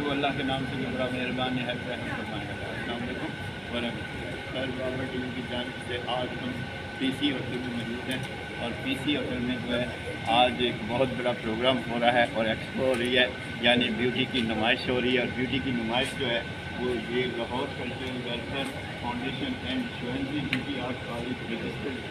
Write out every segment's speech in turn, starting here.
तो अल्लाह के नाम से जो बड़ा मेहरबान है फरमाएगा। अस्सलाम वालेकुम वरहमतुल्लाह। बाबर टीवी की जानिब से आज हम पीसी होटल में मौजूद हैं और पीसी होटल में जो है आज एक बहुत बड़ा प्रोग्राम हो रहा है और एक्सपो हो रही है, यानी ब्यूटी की नुमाइश हो रही है। और ब्यूटी की नुमाइश जो है वो ये Lahore cultural welfare foundation and Shivanji beauty art college registered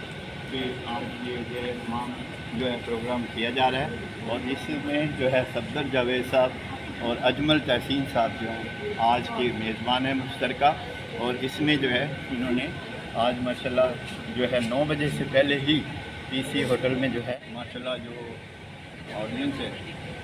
पे आज ये जो है तमाम जो है प्रोग्राम किया जा रहा है। और इसमें जो है सफदर जावेद साहब और अजमल तहसीन साहब जो हैं आज के मेज़बान हैं मुश्तरका। और इसमें जो है इन्होंने आज माशाल्लाह जो है 9 बजे से पहले ही पीसी होटल में जो है माशाल्लाह जो ऑडियंस है,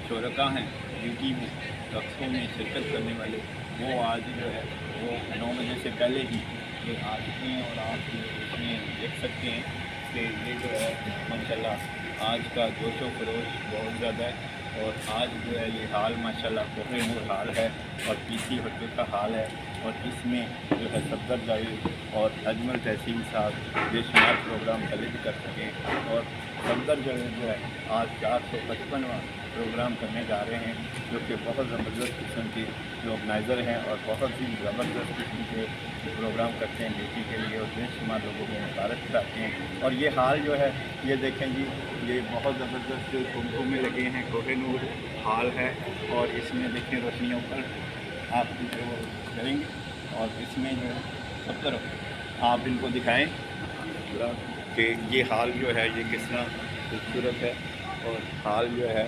शुरका हैं ब्यूटी में रक्सों में शिरकत करने वाले, वो आज जो है वो 9 बजे से पहले ही ये आ चुके हैं। और आप इसमें देख सकते हैं कि ये जो है माशाल्लाह आज का जोशो खरोश बहुत ज़्यादा है। और आज जो है ये हाल माशाल्लाह कोहिनूर हाल है और पीसी होटल का हाल है। और इसमें जो है सफदर जावेद और अजमल तहसीन साहब बेशुमार प्रोग्राम कलेक्ट कर सकें। और सफदर जावेद जो है आज 455वां प्रोग्राम करने जा रहे हैं, जो कि बहुत ज़बरदस्त किस्म के जो ऑर्गेनाइज़र हैं और बहुत ही ज़बरदस्त किस्म के प्रोग्राम करते हैं बेटी के लिए और बेशुमार लोगों को मुबारक कराते हैं। और ये हाल जो है ये देखें जी, ये बहुत ज़बरदस्त कुमकुम में लगे हैं, कोहिनूर हाल है। और इसमें देखें रोशनियों पर आप जो करेंगे और इसमें जो है सब तरफ आप इनको दिखाएं कि ये हाल जो है ये किस तरह खूबसूरत है। और हाल जो है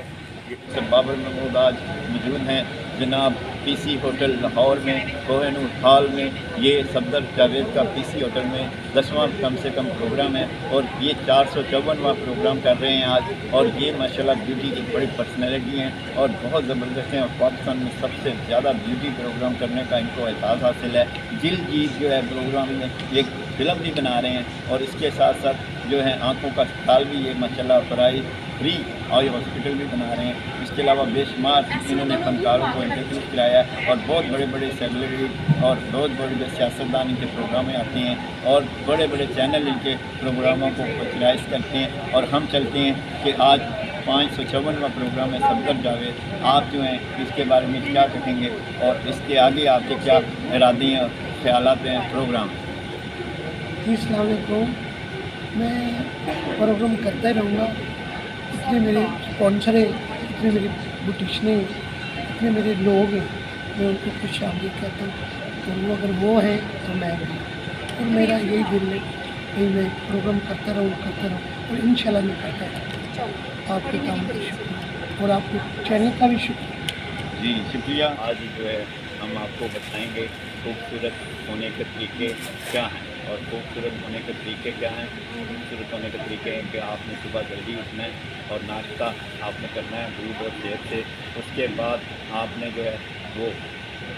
ये बाबर महमूद आज मौजूद हैं जनाब पीसी होटल लाहौर में कोहिनूर हाल में। ये सफदर जावेद का पीसी होटल में 10वां कम से कम प्रोग्राम है और ये 454वां प्रोग्राम कर रहे हैं आज। और ये माशाल्लाह ब्यूटी की बड़ी पर्सनैलिटी हैं और बहुत ज़बरदस्त हैं। और पाकिस्तान में सबसे ज़्यादा ब्यूटी प्रोग्राम करने का इनको एहसास हासिल है। जिल जीत जो है प्रोग्राम में एक फिल्म भी बना रहे हैं और इसके साथ साथ जो है आँखों का अस्पताल भी ये माशाल्लाह फ्री आई हॉस्पिटल भी बना रहे हैं। इसके अलावा बेशुमार इन्होंने फनकारों को इंट्रोड्यूस कराया है और बहुत बड़े बड़े सेलिब्रिटी और बहुत बड़े सियासतदान इनके प्रोग्राम में आते हैं और बड़े बड़े चैनल इनके प्रोग्रामों को पचराइज करते हैं। और हम चलते हैं कि आज 556वां प्रोग्राम है सफदर जावेद। आप जो हैं इसके बारे में क्या कहेंगे और इसके आगे आपके क्या इरादे हैं और ख्यालात हैं प्रोग्राम? अस्सलाम वालेकुम। मैं प्रोग्राम करता ही रहूँगा। इतने मेरे स्पॉन्सर हैं, इतने मेरे बुटीशन हैं, इतने मेरे लोग हैं, मैं उनको खुश आमदीद कहता हूँ। तो वो अगर वो हैं तो मैं भी, और मेरा यही दिल है कि मैं प्रोग्राम करता रहूँ और इंशाल्लाह मैं करता रहूँ। आपके काम का शुक्रिया और आपके चैनल का भी शुक्रिया। जी शुक्रिया। आज जो है हम आपको बताएंगे खूबसूरत होने के तरीके क्या हैं और खूबसूरत होने के तरीके क्या हैं। खूबसूरत होने के तरीके हैं कि आपने सुबह जल्दी उठना है और नाश्ता आपने करना है दूध और सेब से। उसके बाद आपने जो है वो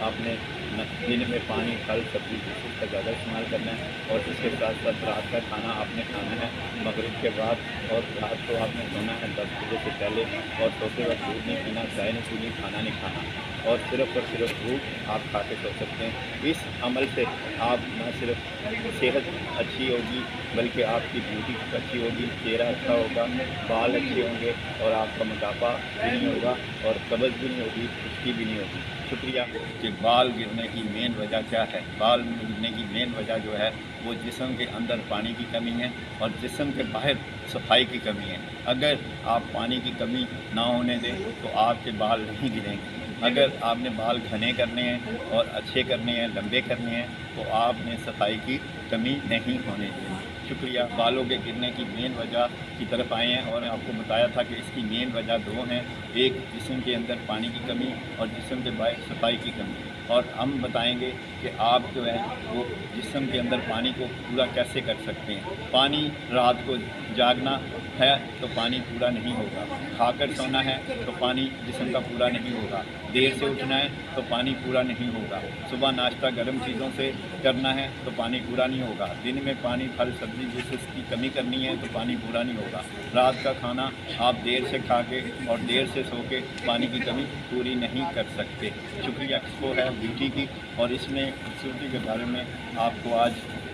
आपने दिन में पानी फल सब्जी जूस का ज़्यादा इस्तेमाल करना है। और इसके साथ साथ रात का खाना आपने खाना है मगरिब के बाद। और रात को आपने सोना है 10 बजे से पहले और सोते वक्त दूध नहीं पीना, चाय नहीं पीनी, खाना नहीं खाना और सिर्फ दूध आप खा के सो सकते हैं। इस अमल से आप न सिर्फ सेहत अच्छी होगी बल्कि आपकी ब्यूटी अच्छी होगी, चेहरा अच्छा होगा, बाल अच्छे होंगे और आपका मोटापा भी नहीं होगा और कब्ज़ भी नहीं होगी, खुश्की भी नहीं होगी। शुक्रिया। कि बाल गिरने की मेन वजह क्या है? बाल गिरने की मेन वजह जो है वो जिस्म के अंदर पानी की कमी है और जिस्म के बाहर सफाई की कमी है। अगर आप पानी की कमी ना होने दें तो आपके बाल नहीं गिरेंगे। अगर आपने बाल घने करने हैं और अच्छे करने हैं, लंबे करने हैं, तो आपने सफाई की कमी नहीं होने देनी। शुक्रिया। बालों के गिरने की मेन वजह की तरफ आए हैं और आपको बताया था कि इसकी मेन वजह 2 हैं, एक जिस्म के अंदर पानी की कमी और जिस्म के बाहर सफाई की कमी। और हम बताएंगे कि आप जो है वो जिस्म के अंदर पानी को पूरा कैसे कर सकते हैं। पानी रात को जागना है तो पानी पूरा नहीं होगा, खाकर सोना है तो पानी जिस्म का पूरा नहीं होगा, देर से उठना है तो पानी पूरा नहीं होगा, सुबह नाश्ता गर्म चीज़ों से करना है तो पानी पूरा नहीं होगा, दिन में पानी फल सब्ज़ी जिसकी कमी करनी है तो पानी पूरा नहीं होगा, रात का खाना आप देर से खा के और देर से सो के पानी की कमी पूरी नहीं कर सकते। शुक्रिया। एक्सपो है ब्यूटी की और इसमें खूबसूरती के बारे में आपको आज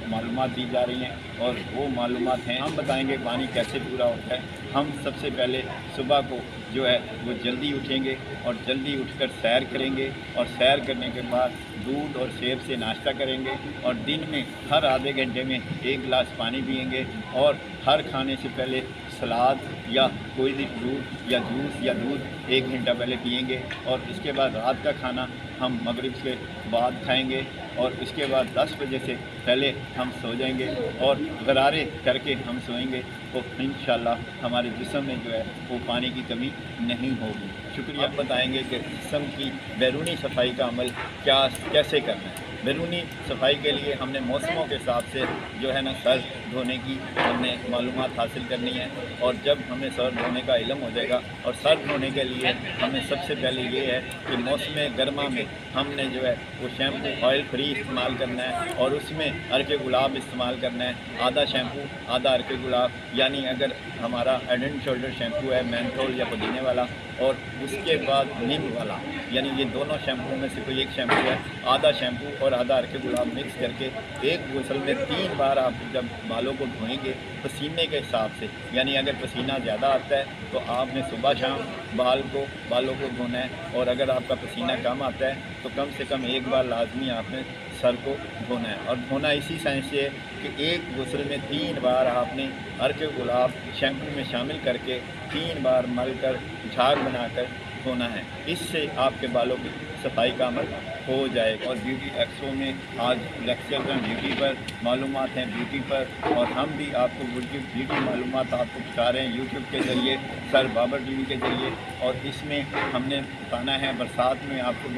मालूमात दी जा रही हैं और वो मालूमात हैं हम बताएंगे पानी कैसे पूरा होता है। हम सबसे पहले सुबह को जो है वो जल्दी उठेंगे और जल्दी उठकर सैर करेंगे और सैर करने के बाद दूध और सेब से नाश्ता करेंगे और दिन में हर आधे घंटे में 1 गिलास पानी पिएंगे और हर खाने से पहले सलाद या कोई भी फ्रूट या जूस या दूध 1 घंटा पहले पिएंगे और इसके बाद रात का खाना हम मगरिब के बाद खाएंगे और इसके बाद 10 बजे से पहले हम सो जाएंगे और गरारे करके हम सोएंगे तो इंशाल्लाह हमारे जिस्म में जो है वो पानी की कमी नहीं होगी। शुक्रिया। आप बताएंगे कि जिस्म की बैरूनी सफाई का अमल कैसे करना है। बैरूनी सफाई के लिए हमने मौसमों के हिसाब से जो है ना सर धोने की हमने मालूमात हासिल करनी है और जब हमें सर धोने का इल्म हो जाएगा और सर धोने के लिए हमें सबसे पहले ये है कि मौसम गर्मा में हमने जो है वो शैम्पू ऑयल फ्री इस्तेमाल करना है और उसमें अर्के गुलाब इस्तेमाल करना है, आधा शैम्पू आधा अर्के गुलाब, यानी अगर हमारा हेड एंड शोल्डर शैम्पू है मेंथोल या पुदीने वाला और उसके बाद नीम वाला, यानी ये दोनों शैम्पू में से कोई एक शैम्पू है, आधा शैम्पू और आधा अर्के गुलाब मिक्स करके एक गुसल में 3 बार आप जब बालों को धोएंगे पसीने के हिसाब से, यानी अगर पसीना ज़्यादा आता है तो आपने सुबह शाम बालों को धोना है और अगर आपका पसीना कम आता है तो कम से कम 1 बार लाजमी आपने सर को धोना है और धोना इसी साइंस से है कि एक गुसल में 3 बार आपने अर्के गुलाब शैम्पू में शामिल करके 3 बार मल कर झाग बनाकर धोना है। इससे आपके बालों की सफाई का अमल हो जाएगा। और ब्यूटी एक्सपो में आज लेक्चर हैं ब्यूटी पर, मालूमात हैं ब्यूटी पर और हम भी आपको ब्यूटी मालूमात आपको बता रहे हैं यूट्यूब के ज़रिए, सर बाबर टीवी के ज़रिए। और इसमें हमने बताना है बरसात में आपको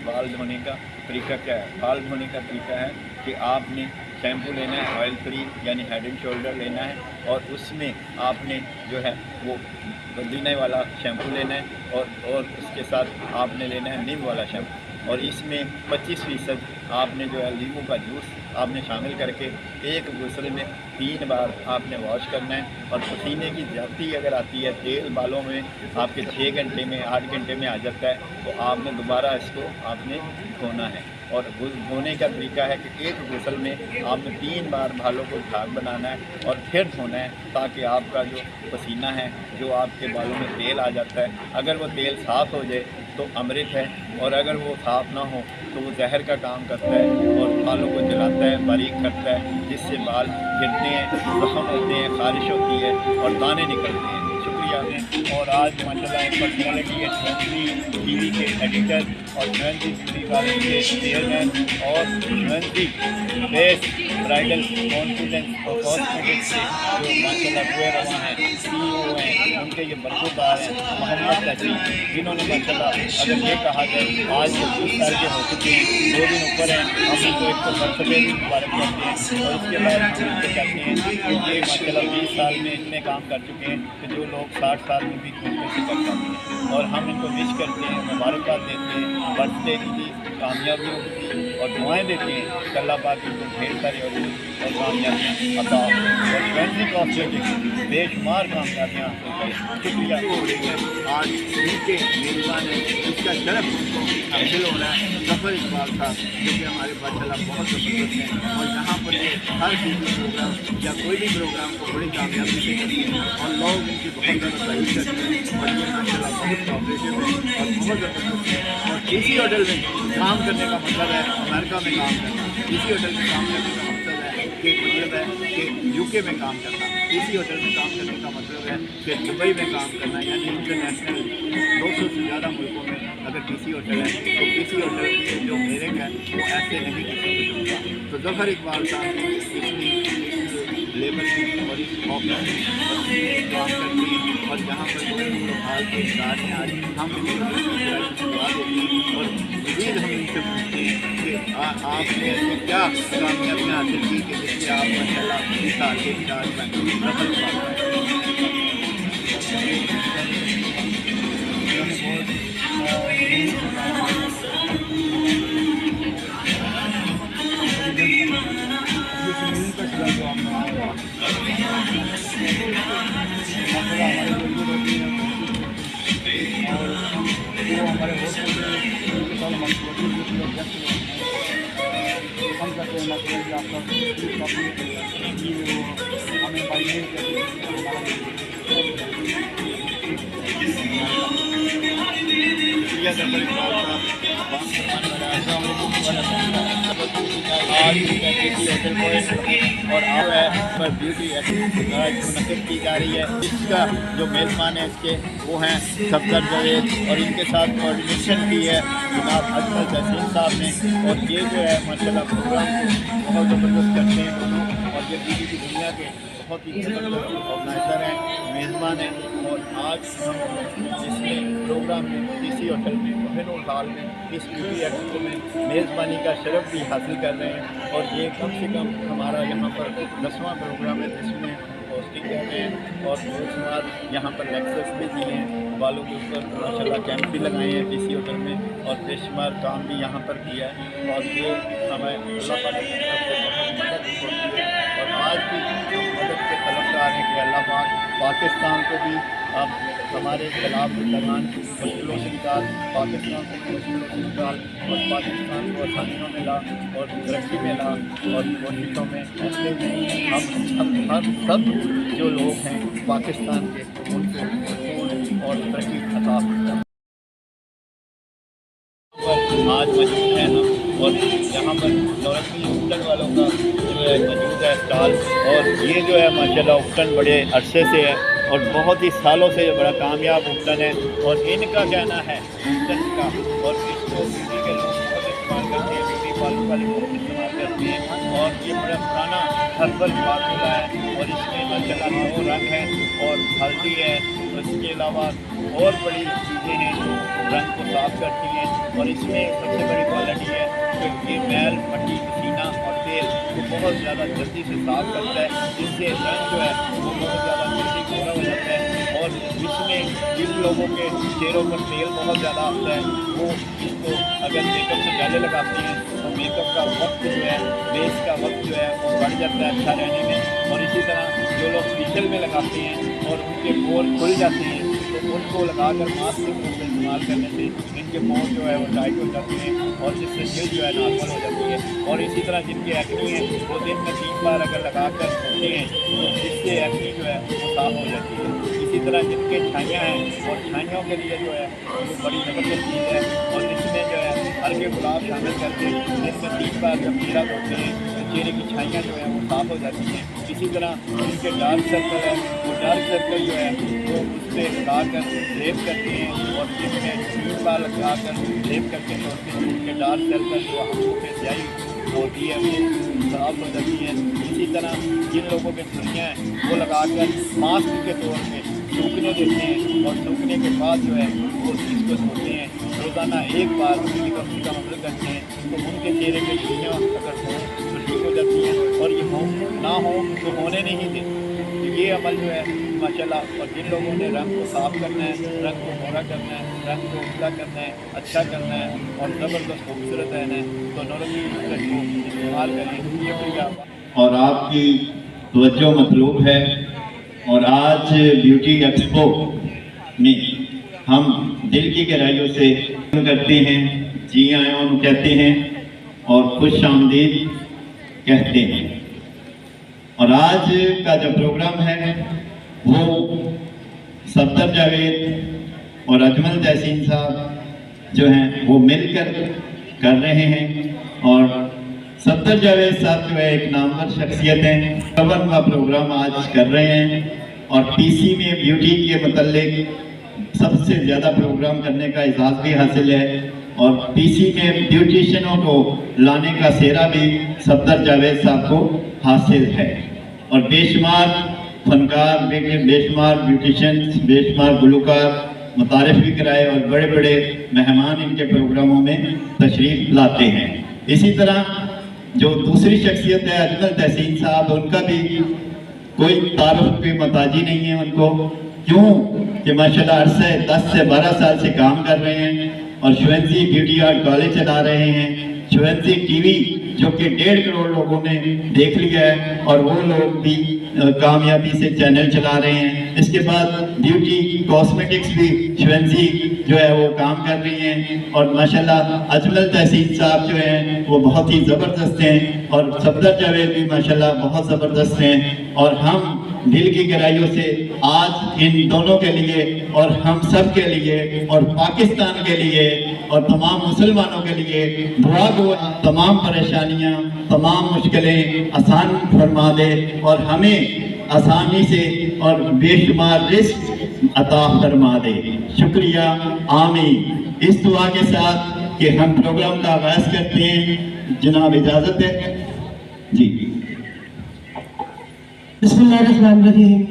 बाल धोने का तरीका क्या है। बाल धोने का तरीका है कि आपने शैम्पू लेना है ऑयल फ्री यानी हेड एंड शोल्डर लेना है और उसमें आपने जो है वो पुदीने वाला शैम्पू लेना है और उसके साथ आपने लेना है नीम वाला शैम्पू और इसमें 25% आपने जो है नींबू का जूस आपने शामिल करके एक गुसल में 3 बार आपने वॉश करना है। और पसीने की ज़्यादती अगर आती है, तेल बालों में आपके 6 घंटे में 8 घंटे में आ जाता है तो आपने दोबारा इसको आपने धोना है। और धोने का तरीका है कि एक गुसल में आपने 3 बार बालों को झाग बनाना है और फिर धोना है ताकि आपका जो पसीना है, जो आपके बालों में तेल आ जाता है, अगर वो तेल साफ़ हो जाए तो अमृत है और अगर वो साफ़ ना हो तो वो जहर का काम करता है और बालों को जलाता है, बारीक करता है, जिससे बाल गिरते हैं, जख्म होते हैं, खारिश होती है और दाने निकलते हैं। शुक्रिया। और आज माशाल्लाह एक पर्सनैलिटी है ट्वेंटी टीवी के एडिटर और ट्वेंटी ब्यूटी पार्लर के चेयरमैन और ट्वेंटी बेस्ट ब्राइडल कॉन्फिडेंस और कॉस्मेटिक्स से जो माशाल्लाह हुए रवा हैं, CEO हैं, उनके ये बरकतदार हैं मोहम्मद तहसीन, जिन्होंने माशाल्लाह अगर ये कहा जाए आज 20 साल के हो चुके हैं, 2 दिन ऊपर हैं, हम इनको 100 मुबारक करते हैं। और इसके बाद हम इनको कहते हैं कि ये माशाल्लाह 20 साल में इतने काम कर चुके हैं कि जो लोग 60 साल में भी खुद से कर पाते हैं। और हम इनको विश करते हैं, मुबारकबाद देते हैं बर्थडे की, कामयाबियों की और दुआएं देते हैं कि अल्लाह पाक इनको ढेर सारी और कामयाबियाँ अता और ट्वेंटी कॉस्मेटिक्स बेशुमार कामयाबियाँ हासिल करें। शुक्रिया। आज उनके मेज़बान है जिसका शरफ उनको हासिल हो रहा है ज़फ़र इकबाल साहब, जो कि हमारे माशाल्लाह बहुत ज़बरदस्त हैं और यहाँ पर ये हर टीवी प्रोग्राम या कोई भी प्रोग्राम को बड़ी कामयाबी से करते हैं और लोग इनकी बहुत ज़्यादा तारीफ करते हैं और ये माशाल्लाह बहुत कोऑपरेटिव है और बहुत ज़बरदस्त है। और इसी होटल में काम करने का मतलब है अमेरिका में काम करना, इसी होटल में काम करने का मतलब है कि UK में काम करना, इसी होटल में काम करने का मतलब है कि दुबई में काम करना, यानी इंटरनेशनल 200 से ज़्यादा मुल्कों में अगर किसी होटल है तो किसी होटल की जो मेरिंग है वो ऐसे नहीं किसी को होगा। तो ज़फ़र इकबाल साहब इतनी लेबर की और इस ऑफिस में काम करती हैं और जहाँ पर लोग हाल के इदार हैं आज हम दुआ देते हैं और मज़ीद हम इनसे पूछते हैं कि आपने क्या कामयाबियाँ हासिल की कि जिससे आप माशाल्लाह 20 साल के चार्ज बन और पर ब्यूटी मुनक़िद की जा रही है। इसका जो मेज़बान है इसके वो हैं सफदर जावेद और इनके साथ कोऑर्डिनेशन की है जनाब अजमल तहसीन साहब ने। और ये जो है माशाल्लाह प्रोग्राम बहुत ज़बरदस्त करते हैं दोनों। और ये ब्यूटी की दुनिया के बहुत ही ज़बरदस्त ऑर्गेनाइज़र हैं, मेज़बान हैं। और आज हम इसमें प्रोग्राम में किसी होटल में ओवेनुल हॉल में इस ब्यूटी एक्सपो में मेज़बानी का शरफ़ भी हासिल कर रहे हैं। और ये कम से कम हमारा यहाँ पर 10वां प्रोग्राम है जिसमें होस्टिंग कर रहे हैं। और बेशुमार यहाँ पर लेक्चर्स भी दिए हैं, बालों के ऊपर माशाल्लाह कैंप भी लगाए हैं किसी होटल में। और बेशुमार काम भी यहाँ पर किया है। और ये हमें अल्लाह पाक की तरफ से बहुत मदद होती है। और आज भी जो मदद के तलबगार हैं कि अल्लाह पाक पाकिस्तान को भी अब हमारे खिलाफ लगान मुश्किलों से निकाल, पाकिस्तान को मुश्किलों से निकाल और पाकिस्तान को आसानियों में ला और तरक्की में ला। और कोशिशों में ऐसे में हम सब जो लोग हैं पाकिस्तान के उनको सुकून और तरक्की अता फरमाए। आज मौजूद हैं हम और यहाँ पर नौरंगी उपटन वालों का जो है मौजूद है स्टॉल। और ये जो है माशाल्लाह उपटन बड़े अरसे से है और बहुत ही सालों से बड़ा कामयाब उपटन है। और इनका कहना है उपटन का और इसको ब्यूटी के लोग बहुत इस्तेमाल करते हैं, ब्यूटी पार्लर वाले बहुत इस्तेमाल करते हैं। और ये बड़ा पुराना हर्बल फार्मूला है और इसमें माशाल्लाह 9 रंग है और हल्दी है। इसके अलावा और बड़ी चीज़ें हैं जो रंग को साफ करती हैं। और इसमें सबसे बड़ी क्वालिटी है कि ये मैल मट्टी पसीना और तेल को बहुत ज़्यादा जल्दी से साफ करता है, जिससे रंग जो है वो बहुत ज़्यादा जल्दी गोरा हो जाता है। और इसमें जिन लोगों के चेहरों पर तेल बहुत ज़्यादा आता है वो इसको अगर मेकअप से पहले लगाते हैं तो मेकअप का वक्त जो है बेस का वक्त जो है वो बढ़ जाता है अच्छा रहने में। और इसी तरह जो लोग फेशियल में लगाते हैं और उनके पोर खुल जाते हैं तो उनको लगाकर मास्क के रूप में इस्तेमाल करने से इनके पोर जो है वो टाइट हो जाते हैं और जिससे जल्द जो है नॉर्मल हो जाती है। और इसी तरह जिनकी एक्नी है वो दिन में 3 बार अगर लगाकर धोते हैं तो इससे एक्नी जो है वो साफ हो जाती है। इसी तरह जिनके छाइयाँ हैं और छाइयों के लिए जो है वो बड़ी ज़बरदस्त चीज़ है। और इसमें जो है हल्के गुलाब शामिल करके दिन में 3 बार जब चेहरा धोते हैं तो चेहरे की छाइयाँ जो है वो साफ हो जाती हैं। इसी तरह जिनके डार्क सर्कल है वो डार्क सर्कल जो है वो उस पर लगाकर लेप करते हैं और जिनमें 3 बार लगाकर लेप करके छोड़ते हैं उनके डार्क सर्कल जो आँखों पे स्याही होती है वो साफ हो जाती है। इसी तरह जिन लोगों के सुर्खियाँ हैं वो लगाकर मास्क के तौर पर सूखने देते हैं और सूखने के बाद जो है वो इसको धोते हैं रोज़ाना 1 बार उसकी कम से कम अमल करते हैं तो उनके चेहरे के झुर्रियाँ अगर हो तो ठीक हो जाती हैं। और ये हो ना हो तो होने नहीं देते। तो ये अमल जो है माशाल्लाह। और जिन लोगों ने रंग को साफ़ करना है, रंग को गोरा करना है, रंग को उजला करना है, अच्छा करना है और ज़बरदस्त खूबसूरत रहना है तो नौरंगी उपटन को इस्तेमाल करें। ये मेरा और आपकी तवज्जो मतलूब है। और आज ब्यूटी एक्सपो में हम दिल की गहराइयों से करते हैं, जी आयों कहते हैं और खुश आमदीद कहते हैं। और आज का जो प्रोग्राम है वो सफदर जावेद और अजमल तहसीन साहब जो हैं वो मिलकर कर रहे हैं। और सफदर जावेद साहब जो है एक नामवर शख्सियत हैं, 52वां प्रोग्राम आज कर रहे हैं। और पीसी में ब्यूटी के मतलब सबसे ज़्यादा प्रोग्राम करने का एजाज़ भी हासिल है। और पीसी में ब्यूटिशियनों को लाने का सेहरा भी सफदर जावेद साहब को हासिल है। और बेशुमार फनकार, बेशुमार ब्यूटिशियन, बेशुमार गुलकार मुतारिफ भी कराए और बड़े बड़े मेहमान इनके प्रोग्रामों में तशरीफ़ लाते हैं। इसी तरह जो दूसरी शख्सियत है अजमल तहसीन साहब, उनका भी कोई तारुफ की मताजी नहीं है उनको, क्यों कि माशाल्लाह अरसे 10 से 12 साल से काम कर रहे हैं और शुवेंसी ब्यूटी आर्ट कॉलेज चला रहे हैं। शुवेंसी टीवी जो कि 1.5 करोड़ लोगों ने देख लिया है और वो लोग भी कामयाबी से चैनल चला रहे हैं। इसके बाद ब्यूटी कॉस्मेटिक्स भी शुवेंसी जो है वो काम कर रही हैं। और माशाल्लाह अजमल तहसीन साहब जो हैं वो बहुत ही ज़बरदस्त हैं और सफदर जावेद भी माशाल्लाह बहुत ज़बरदस्त हैं। और हम दिल की गहराइयों से आज इन दोनों के लिए और हम सब के लिए और पाकिस्तान के लिए और तमाम मुसलमानों के लिए दुआ को तमाम परेशानियां, तमाम मुश्किलें आसान फरमा दे और हमें आसानी से और बेशुमार रिस्क अता फरमा दे। शुक्रिया, आमीन। इस दुआ के साथ कि हम प्रोग्राम का आगाज करते हैं। जनाब इजाजत है जी। बिस्मिल्लाहिर्रहमानिर्रहीम।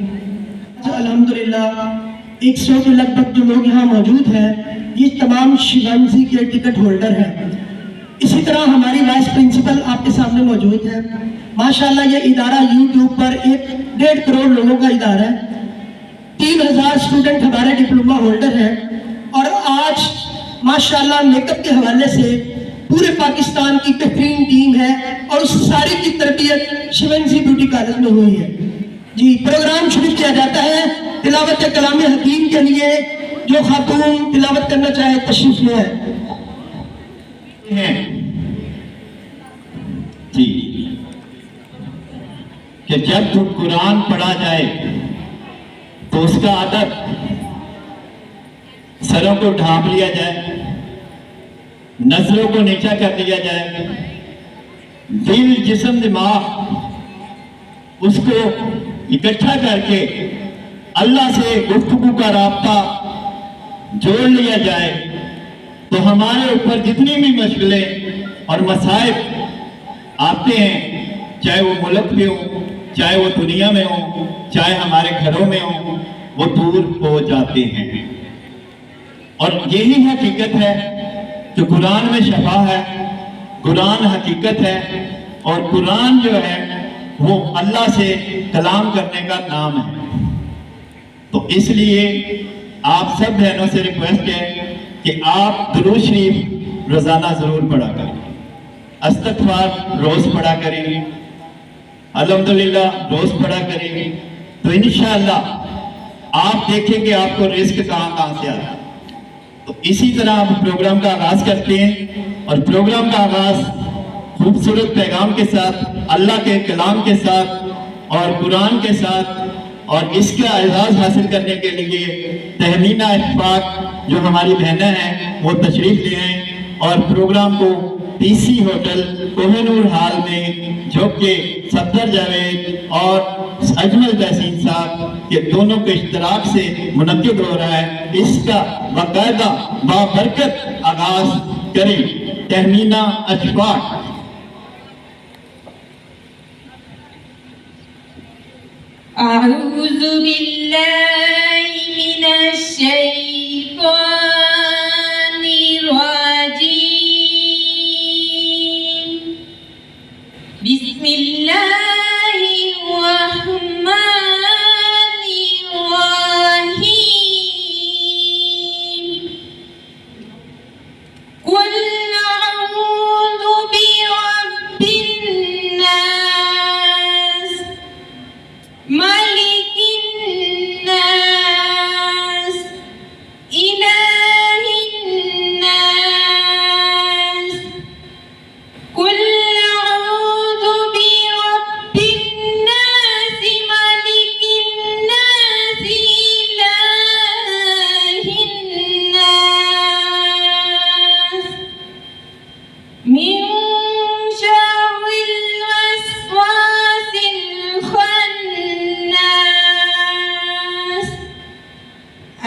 अल्हम्दुलिल्लाह 100 के लगभग जो लोग यहाँ मौजूद हैं ये तमाम शिवानजी के टिकट होल्डर हैं। इसी तरह हमारी वाइस प्रिंसिपल आपके सामने मौजूद है। माशाल्लाह ये इदारा यूट्यूब पर 1.5 करोड़ लोगों का इदारा है। 3000 स्टूडेंट हमारे डिप्लोमा होल्डर हैं और आज माशाल्लाह मेकअप के हवाले से पूरे पाकिस्तान की बेहतरीन टीम है और उस सारी की तरबियत शिवानजी ब्यूटी कॉलेज में हुई है। जी, प्रोग्राम शुरू किया जाता है तिलावत कलाम हकीम के लिए। जो खातून तिलावत करना चाहे तशरीफ ले आए जी। कि जब कुरान पढ़ा जाए तो उसका अदब सरों को ढांप लिया जाए, नजरों को नीचा कर दिया जाए, दिल जिस्म दिमाग उसको इकट्ठा करके अल्लाह से गुफ्तगू का राब्ता जोड़ लिया जाए तो हमारे ऊपर जितनी भी मुश्किलें और मसाइब आते हैं, चाहे वो मुल्क में हो, चाहे वो दुनिया में हो, चाहे हमारे घरों में हो, वो दूर हो जाते हैं। और यही हकीकत है कि कुरान में शफा है, कुरान हकीकत है और कुरान जो है वो अल्लाह से कलाम करने का नाम है। तो इसलिए आप सब बहनों से रिक्वेस्ट है कि आप दुरूद शरीफ रोजाना जरूर पढ़ा करें, इस्तग़फ़ार रोज पढ़ा करें, अल्हम्दुलिल्लाह रोज पढ़ा करें, तो इंशाअल्लाह आप देखेंगे आपको रिस्क कहां से आता है। तो इसी तरह हम प्रोग्राम का आगाज करते हैं और प्रोग्राम का आगाज खूबसूरत पैगाम के साथ, अल्लाह के कलाम के साथ और कुरान के साथ, और इसका एजाज हासिल करने के लिए तहमीना इश्फाक जो हमारी बहनें हैं वो तशरीफ ले आए और प्रोग्राम को पीसी होटल कोहिनूर हॉल में जो कि सफदर जावेद और अजमल तहसीन साहब के दोनों के इश्तराक से मुनक्किद हो रहा है, इसका बाकायदा बाबरकत आगाज करें। तहमीना इश्फाक। अऊज़ु बिल्लाहि मिनश शैतानिर रजीम। बिस्मिल्लाहिर रहमानिर रहीम। कुल अऊज़ु बिरब्बिन नास मलिकिन नास इलाहिन नास। कुल अऊज़ु बिरब्बिन नास मलिकिन नास इलाहिन नास मिन शर्रिल वस्वासिल खन्नास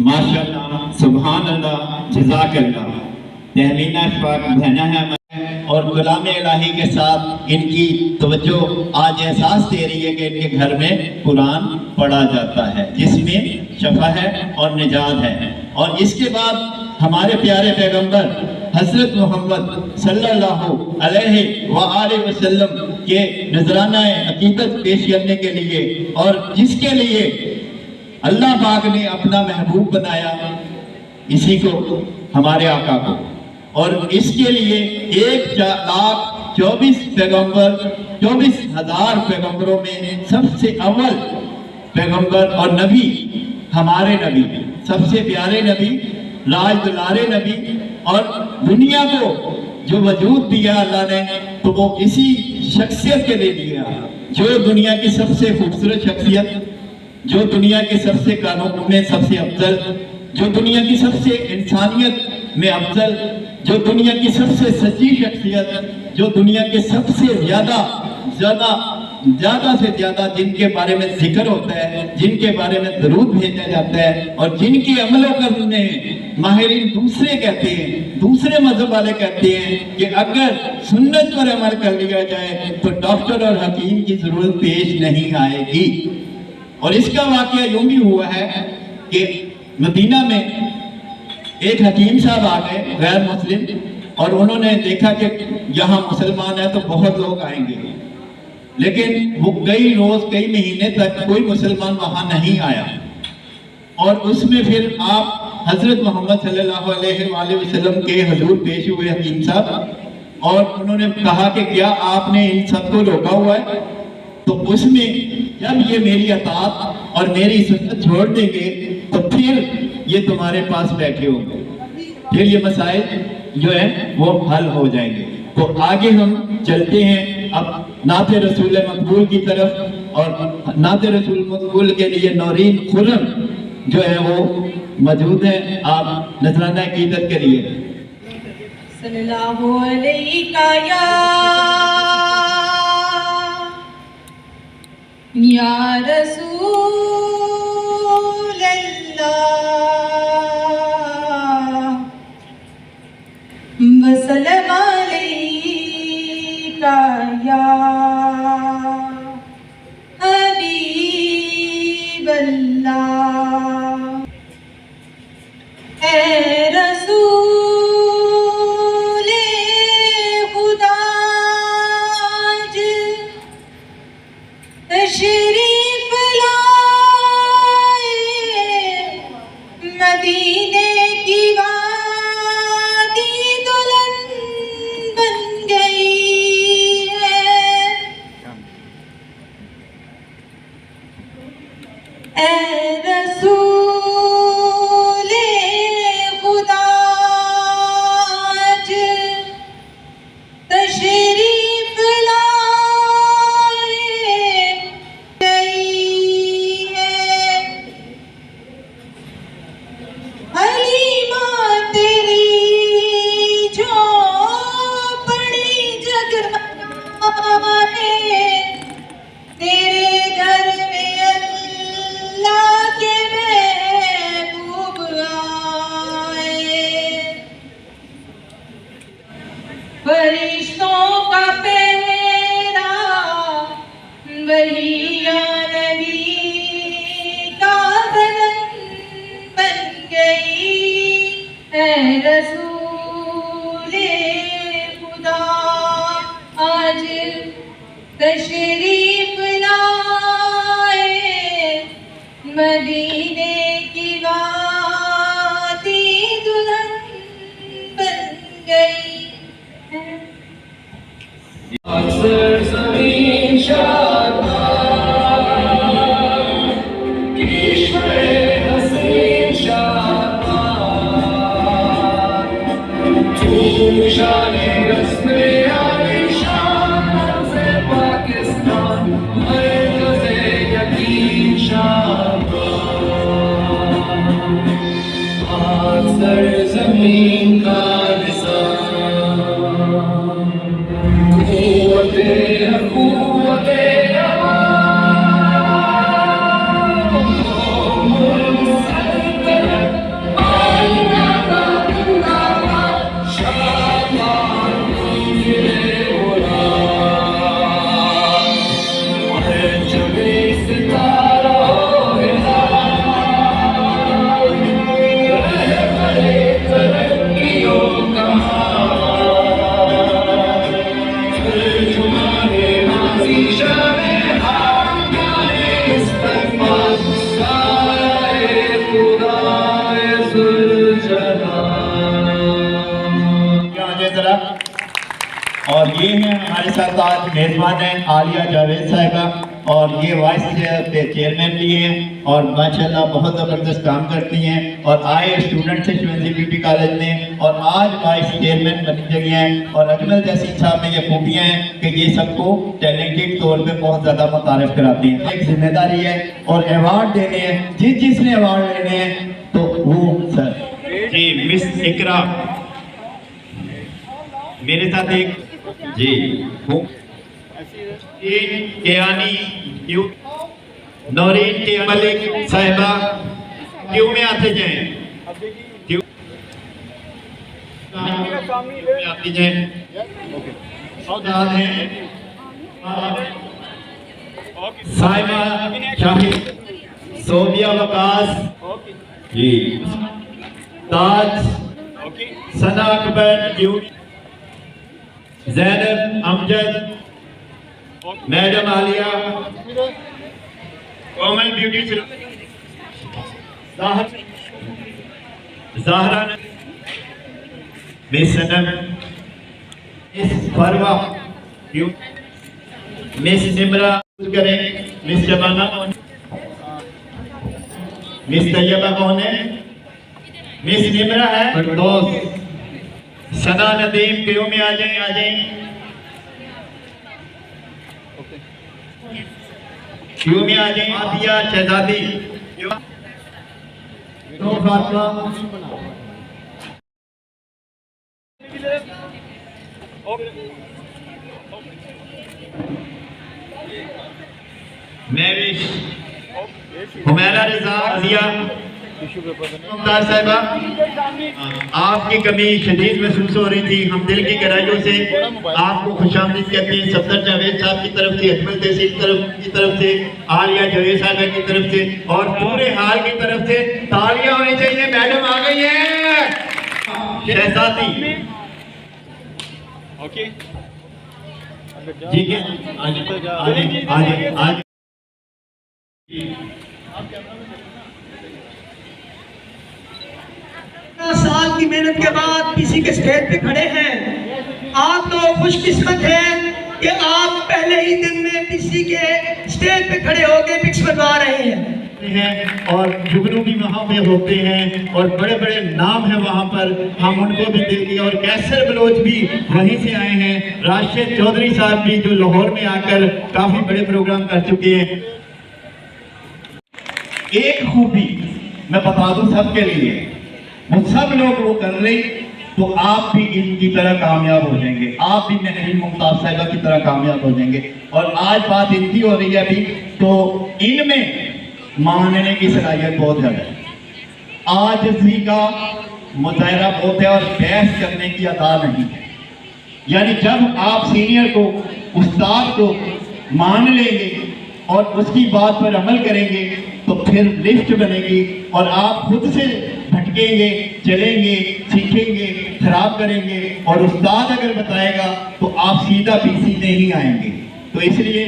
माशाअल्लाह, सुभान अल्लाह, जज़ाकल्लाह। तहमीना इश्फाक बहना है और गुलाम इलाही के साथ इनकी तवज्जो आज एहसास दे रही है कि इनके घर में कुरान पढ़ा जाता है जिसमें शफा है और निजात है। और इसके बाद हमारे प्यारे पैगंबर हजरत मोहम्मद सल्लल्लाहु अलैहि वसल्लम के नजराना अकीदत पेश करने के लिए और जिसके लिए अल्लाह पाक ने अपना महबूब बनाया इसी को, हमारे आका को, और इसके लिए 1 लाख 24 पैगंबर, 24,000 पैगंबरों में सबसे अव्वल पैगंबर और नबी, हमारे नबी, सबसे प्यारे नबी, राज दुलारे नबी, और दुनिया को जो वजूद दिया अल्लाह ने तो वो इसी शख्सियत के लिए दिया, जो दुनिया की सबसे खूबसूरत शख्सियत, जो दुनिया के सबसे कानून में सबसे अफजल, जो दुनिया की सबसे इंसानियत में अफजल, जो दुनिया की सबसे सच्ची शख्सियत, जो दुनिया के सबसे ज्यादा से ज्यादा जिनके बारे में जिक्र होता है, जिनके बारे में दरूद भेजा जाता है, और जिनके अमलों करने माहिरीन दूसरे कहते हैं, दूसरे मजहब वाले कहते हैं कि अगर सुन्नत पर अमल कर लिया जाए तो डॉक्टर और हकीम की जरूरत पेश नहीं आएगी। और इसका वाकया यूं भी हुआ है कि मदीना में एक हकीम साहब आ गए गैर मुस्लिम, और उन्होंने देखा कि यहाँ मुसलमान है तो बहुत लोग आएंगे, लेकिन वो कई रोज कई महीने तक कोई मुसलमान वहां नहीं आया। और उसमें फिर आप हजरत मोहम्मद सल्लल्लाहु अलैहि वसल्लम के हजूर पेश हुए हकीम साहब, और उन्होंने कहा कि क्या आपने इन सबको रोका हुआ है? तो उसमें जब ये मेरी अतात और मेरी सुन्नत छोड़ देंगे तो फिर ये तुम्हारे पास बैठे होंगे, फिर ये मसाइल जो है वो हल हो जाएंगे। तो आगे हम चलते हैं अब नाते रसूल मकबूल की तरफ, और नाते रसूल मकबूल के लिए नौरीन खुरम जो है वो मौजूद है। आप नजराना अकीदत के लिए सल्लल्लाहु अलैका या रसूल अल्लाह वसल्लम अलैका या हबीब अल्लाह। ए रसूले खुदा तशरीफ लाए मदीने की वादी दुल्हन बन गई है। ए रसूले खुदा तशरीफ फरिश्तों का पहरा वही या नबी का बदन बन गई है। रसूले खुदा आज तशरीफ लाए मदीने की वादी दुल्हन बन गई। जमीन शादाब ईश्वरे हसीन शादाब तुम शाने रस्मे आली शान से पाकिस्तान मरकज़े यकीन शादाब आज सरज़मीन का और ये हैं हमारे साथ आज मेजबान हैं आलिया जावेद साहिबा, और ये वाइस चेयरमैन भी हैं और माशाल्लाह बहुत ज़बरदस्त काम करती हैं और आए स्टूडेंट्स हैं शिवेंद्री ब्यूटी कॉलेज में और आज वाइस चेयरमैन बनी गई हैं। और अजमल जैसी साहब में ये खूबियाँ हैं कि ये सबको टैलेंटेड तौर पे बहुत ज़्यादा मुतारिफ कराती हैं। एक जिम्मेदारी है और अवार्ड देने हैं, जिसने अवार्ड लेने हैं तो वो सर जी मिस इकरा मेरे साथ एक जी केयानी नौरीन के मलिक साहिबा क्यों में आते जाएं, क्यों में आती जाएं साहिबा शाहिद सोबिया वकास जी ताज सना अकबर ज़ैनब अमजद मैडम आलिया कोमल ब्यूटी ज़ाहरा मिस सनम मिस फरवा मिस निमरा करें मिस जमाना मिस तैयबा कौन है मिस निमरा है दोस्त सना नदीम क्यों में आ जाएं क्यों में आ जाएं आदिया शहजादी तो फातिमा मैविश हुमैरा रिजा आजिया मुख्तार साहिबा, आपकी कमी शदीद महसूस हो रही थी। हम दिल की गहराइयों से आपको खुशामदीद कहते हैं। सफदर जावेद साहब की तरफ से, अजमल तहसील की तरफ से, आलिया जावेद साहब की तरफ से और पूरे हाल की तरफ से तालियां होनी चाहिए। मैडम आ गई हैं शहजादी। ओके ठीक है, आज 15 साल की मेहनत के बाद किसी के स्टेज पे खड़े हैं। आप लोग खुशकिस्मत हैं कि आप पहले ही दिन में किसी के स्टेज पे खड़े होकर पिक्स बनवा रहे हैं और जुगनू भी वहाँ पे होते हैं और बड़े बड़े नाम हैं वहाँ पर। हम उनको भी दिल की, और कैसर बलोच भी वहीं से आए हैं। राशिद चौधरी साहब भी जो लाहौर में आकर काफ़ी बड़े प्रोग्राम कर चुके हैं। एक खूबी मैं बता दूं सबके लिए, वो सब लोग वो कर रहे तो आप भी इनकी तरह कामयाब हो जाएंगे, आप भी महरीन मुमताज साहिबा की तरह कामयाब हो जाएंगे। और आज बात इनकी हो रही है अभी, तो इनमें मानने की सलाहियत बहुत ज़्यादा है, आजिज़ी का मुजाहरा बहुत है और बहस करने की अदा नहीं है। यानी जब आप सीनियर को, उस्ताद को मान लेंगे और उसकी बात पर अमल करेंगे तो फिर लिफ्ट बनेगी और आप खुद से भटकेंगे, चलेंगे, सीखेंगे, खराब करेंगे। और उस्ताद अगर बताएगा तो आप सीधा पीसी में ही आएंगे। तो इसलिए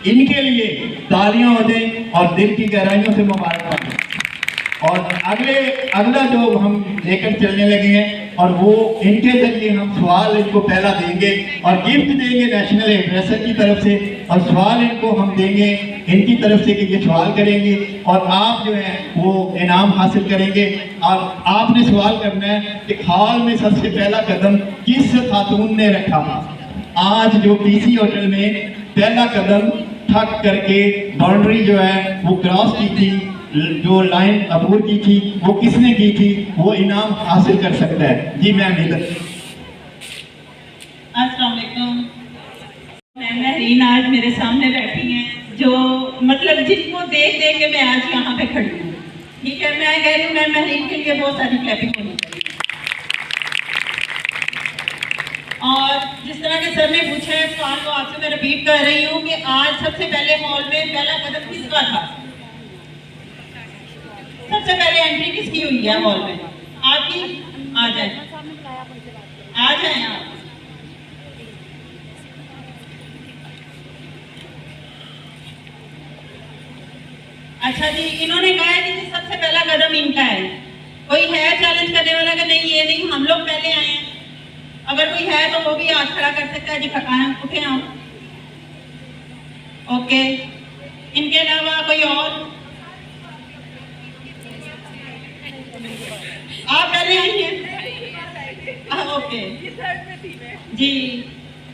इनके लिए तालियां हो जाएं और दिल की गहराइयों से मुबारकबाद। और अगला जो हम लेकर चलने लगे हैं, और वो इनके जरिए हम सवाल इनको पहला देंगे और गिफ्ट देंगे नेशनल एड्रेसर की तरफ से, और सवाल इनको हम देंगे इनकी तरफ से कि ये सवाल करेंगे और आप जो है वो इनाम हासिल करेंगे। और आपने सवाल करना है कि हॉल में सबसे पहला कदम किस खातून ने रखा। आज जो पीसी होटल में पहला कदम ठक करके बाउंड्री जो है वो क्रॉस की थी, जो लाइन अबूर की थी, वो किसने की थी, वो इनाम हासिल कर सकता है। जी मैम इधर। अस्सलाम वालेकुम। मैं महरीन आज मेरे सामने बैठी हैं, जो मतलब जिनको देख देख के मैं आज यहाँ पे खड़ी हूँ। ठीक है, मैं कह रही हूँ मैं महरीन के लिए बहुत सारी क्लैपिंग होनी चाहिए। और जिस तरह के सर ने पूछा है सवाल को आपसे मैं रिपीट कर रही हूँ कि आज सबसे पहले हॉल में पहला कदम किसका था, सबसे पहले एंट्री किसकी हुई है हॉल में? आपकी। आ जाए, आ जाए आप। अच्छा जी, इन्होंने कहा है कि सबसे पहला कदम इनका है। कोई है चैलेंज करने वाला कि नहीं ये नहीं हम लोग पहले आए हैं? अगर कोई है तो वो भी हाथ खड़ा कर सकता है जी। उठे आप। ओके, इनके अलावा कोई और? आप पहले आई हैं? ओके जी।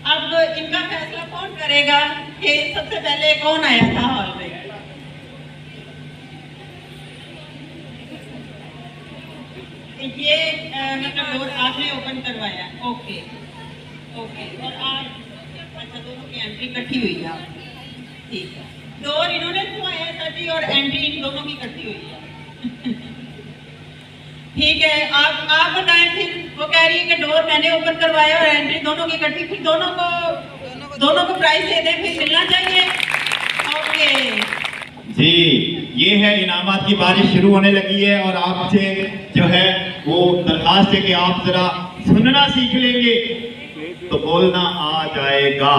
अब इनका फैसला कौन करेगा कि सबसे पहले कौन आया था हॉल में? ये मतलब डोर आपने ओपन करवाया। Okay okay. और आप अच्छा दोनों की एंट्री इकट्ठी हुई है। ठीक है, डोर इन्होंने खुलवाया था जी और एंट्री इन दोनों की इकट्ठी हुई है। ठीक है, आप बताएं फिर। वो कह रही है कि डोर मैंने ओपन करवाया और एंट्री दोनों की इकट्ठी, फिर दोनों को प्राइज दे दें, फिर मिलना चाहिए। ओके जी, ये है इनामात की बारिश शुरू होने लगी है और आपसे जो है वो दरखास्त है कि आप जरा सुनना सीख लेंगे तो बोलना आ जाएगा।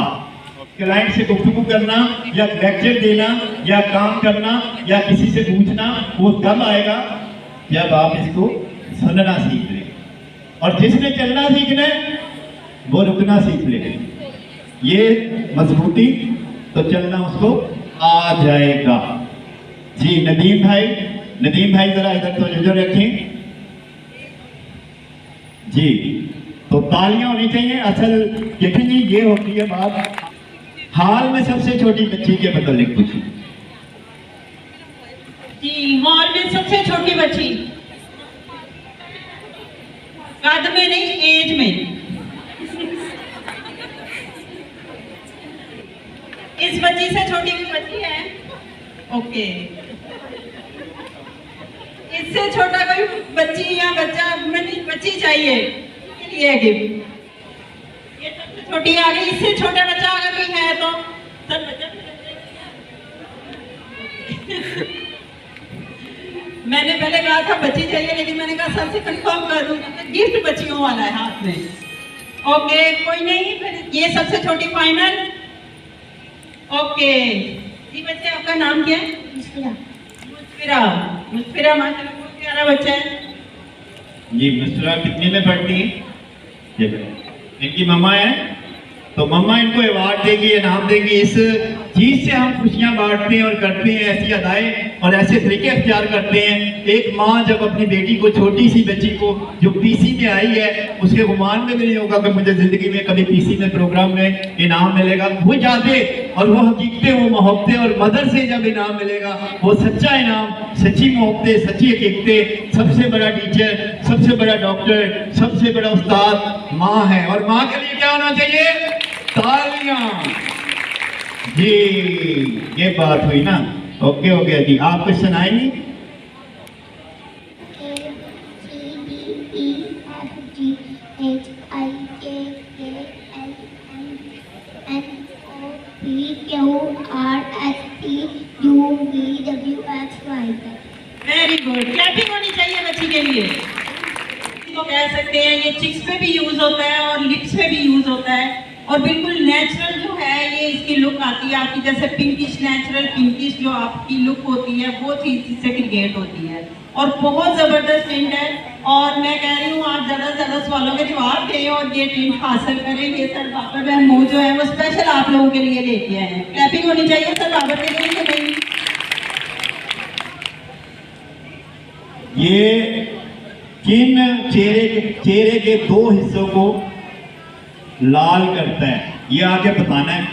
क्लाइंट से गुफ्तगू करना या लेक्चर देना या काम करना या किसी से पूछना वो तब आएगा जब आप इसको सुनना सीख लें। और जिसने चलना सीखना है वो रुकना सीख ले। ये मजबूती तो चलना उसको आ जाएगा। जी नदीम भाई जरा इधर तो नजर रखें जी। तो तालियां होनी चाहिए। असल देखेंगे ये होती है बात। हाल में सबसे छोटी बच्ची के मतलब पूछिए जी। हॉल में सबसे छोटी बच्ची कद में नहीं, एज में। इस बच्ची से छोटी भी बच्ची है। ओके, इससे छोटा कोई बच्ची या बच्चा नहीं, बच्ची चाहिए के लिए गिफ्ट। ये सबसे छोटी आ गई। इससे छोटा बच्चा अगर कोई है तो सर बच्चा मैंने पहले कहा था बच्ची चाहिए, लेकिन मैंने कहा सर से कंफर्म कर दूं, गिफ्ट बच्चियों वाला है हाथ में। ओके, कोई नहीं, फिर ये सबसे छोटी फाइनल। ओके जी, बच्चे आपका नाम क्या है? मुस्फिरा। मुस्फिरा माशाल्लाह बहुत प्यारा बच्चा है जी। मुस्फिरा कितने में पढ़ती है? इनकी मम्मा है तो मम्मा इनको अवार्ड देगी, इनाम देगी। इस चीज से हम खुशियां बांटते हैं और करते हैं, ऐसी अदाएं और ऐसे तरीके अख्तियार करते हैं। एक माँ जब अपनी बेटी को, छोटी सी बच्ची को जो पीसी में आई है, उसके गुमान में भी नहीं होगा कि मुझे जिंदगी में कभी पीसी में प्रोग्राम में इनाम मिलेगा। वो जाते और वो हकीकतें, वो मोहब्बतें, और मदर से जब इनाम मिलेगा वो सच्चा इनाम, सच्ची मोहब्बतें, सच्ची हकीकतें। सबसे बड़ा टीचर, सबसे बड़ा डॉक्टर, सबसे बड़ा उस्ताद माँ है। और माँ के लिए क्या होना चाहिए? तालियां जी। ये बात हुई ना। ओके हो गया जी। आप कुछ सुनाएंगी? वेरी गुड, क्लैपिंग होनी चाहिए बच्ची के लिए। इसको कह सकते हैं ये चिक्स पे भी यूज होता है और लिप्स पे भी यूज होता है, और बिल्कुल नेचुरल जो है ये इसकी लुक आती है आपकी, जैसे पिंकिश, नेचुरल पिंकिश जो आपकी लुक होती है वो चीज इससे क्रिएट होती है और बहुत ज़बरदस्त टिंट है। और मैं कह रही हूँ आप ज़्यादा से ज़्यादा सवालों के जवाब दें और ये टिंट हासिल करें। ये सर बाबर महमूद जो है वो स्पेशल आप लोगों के लिए लेके आए हैं। क्लैपिंग होनी चाहिए सर बाबर के लिए कि नहीं? ये किन चेहरे के दो हिस्सों को लाल करता है, ये आके बताना है।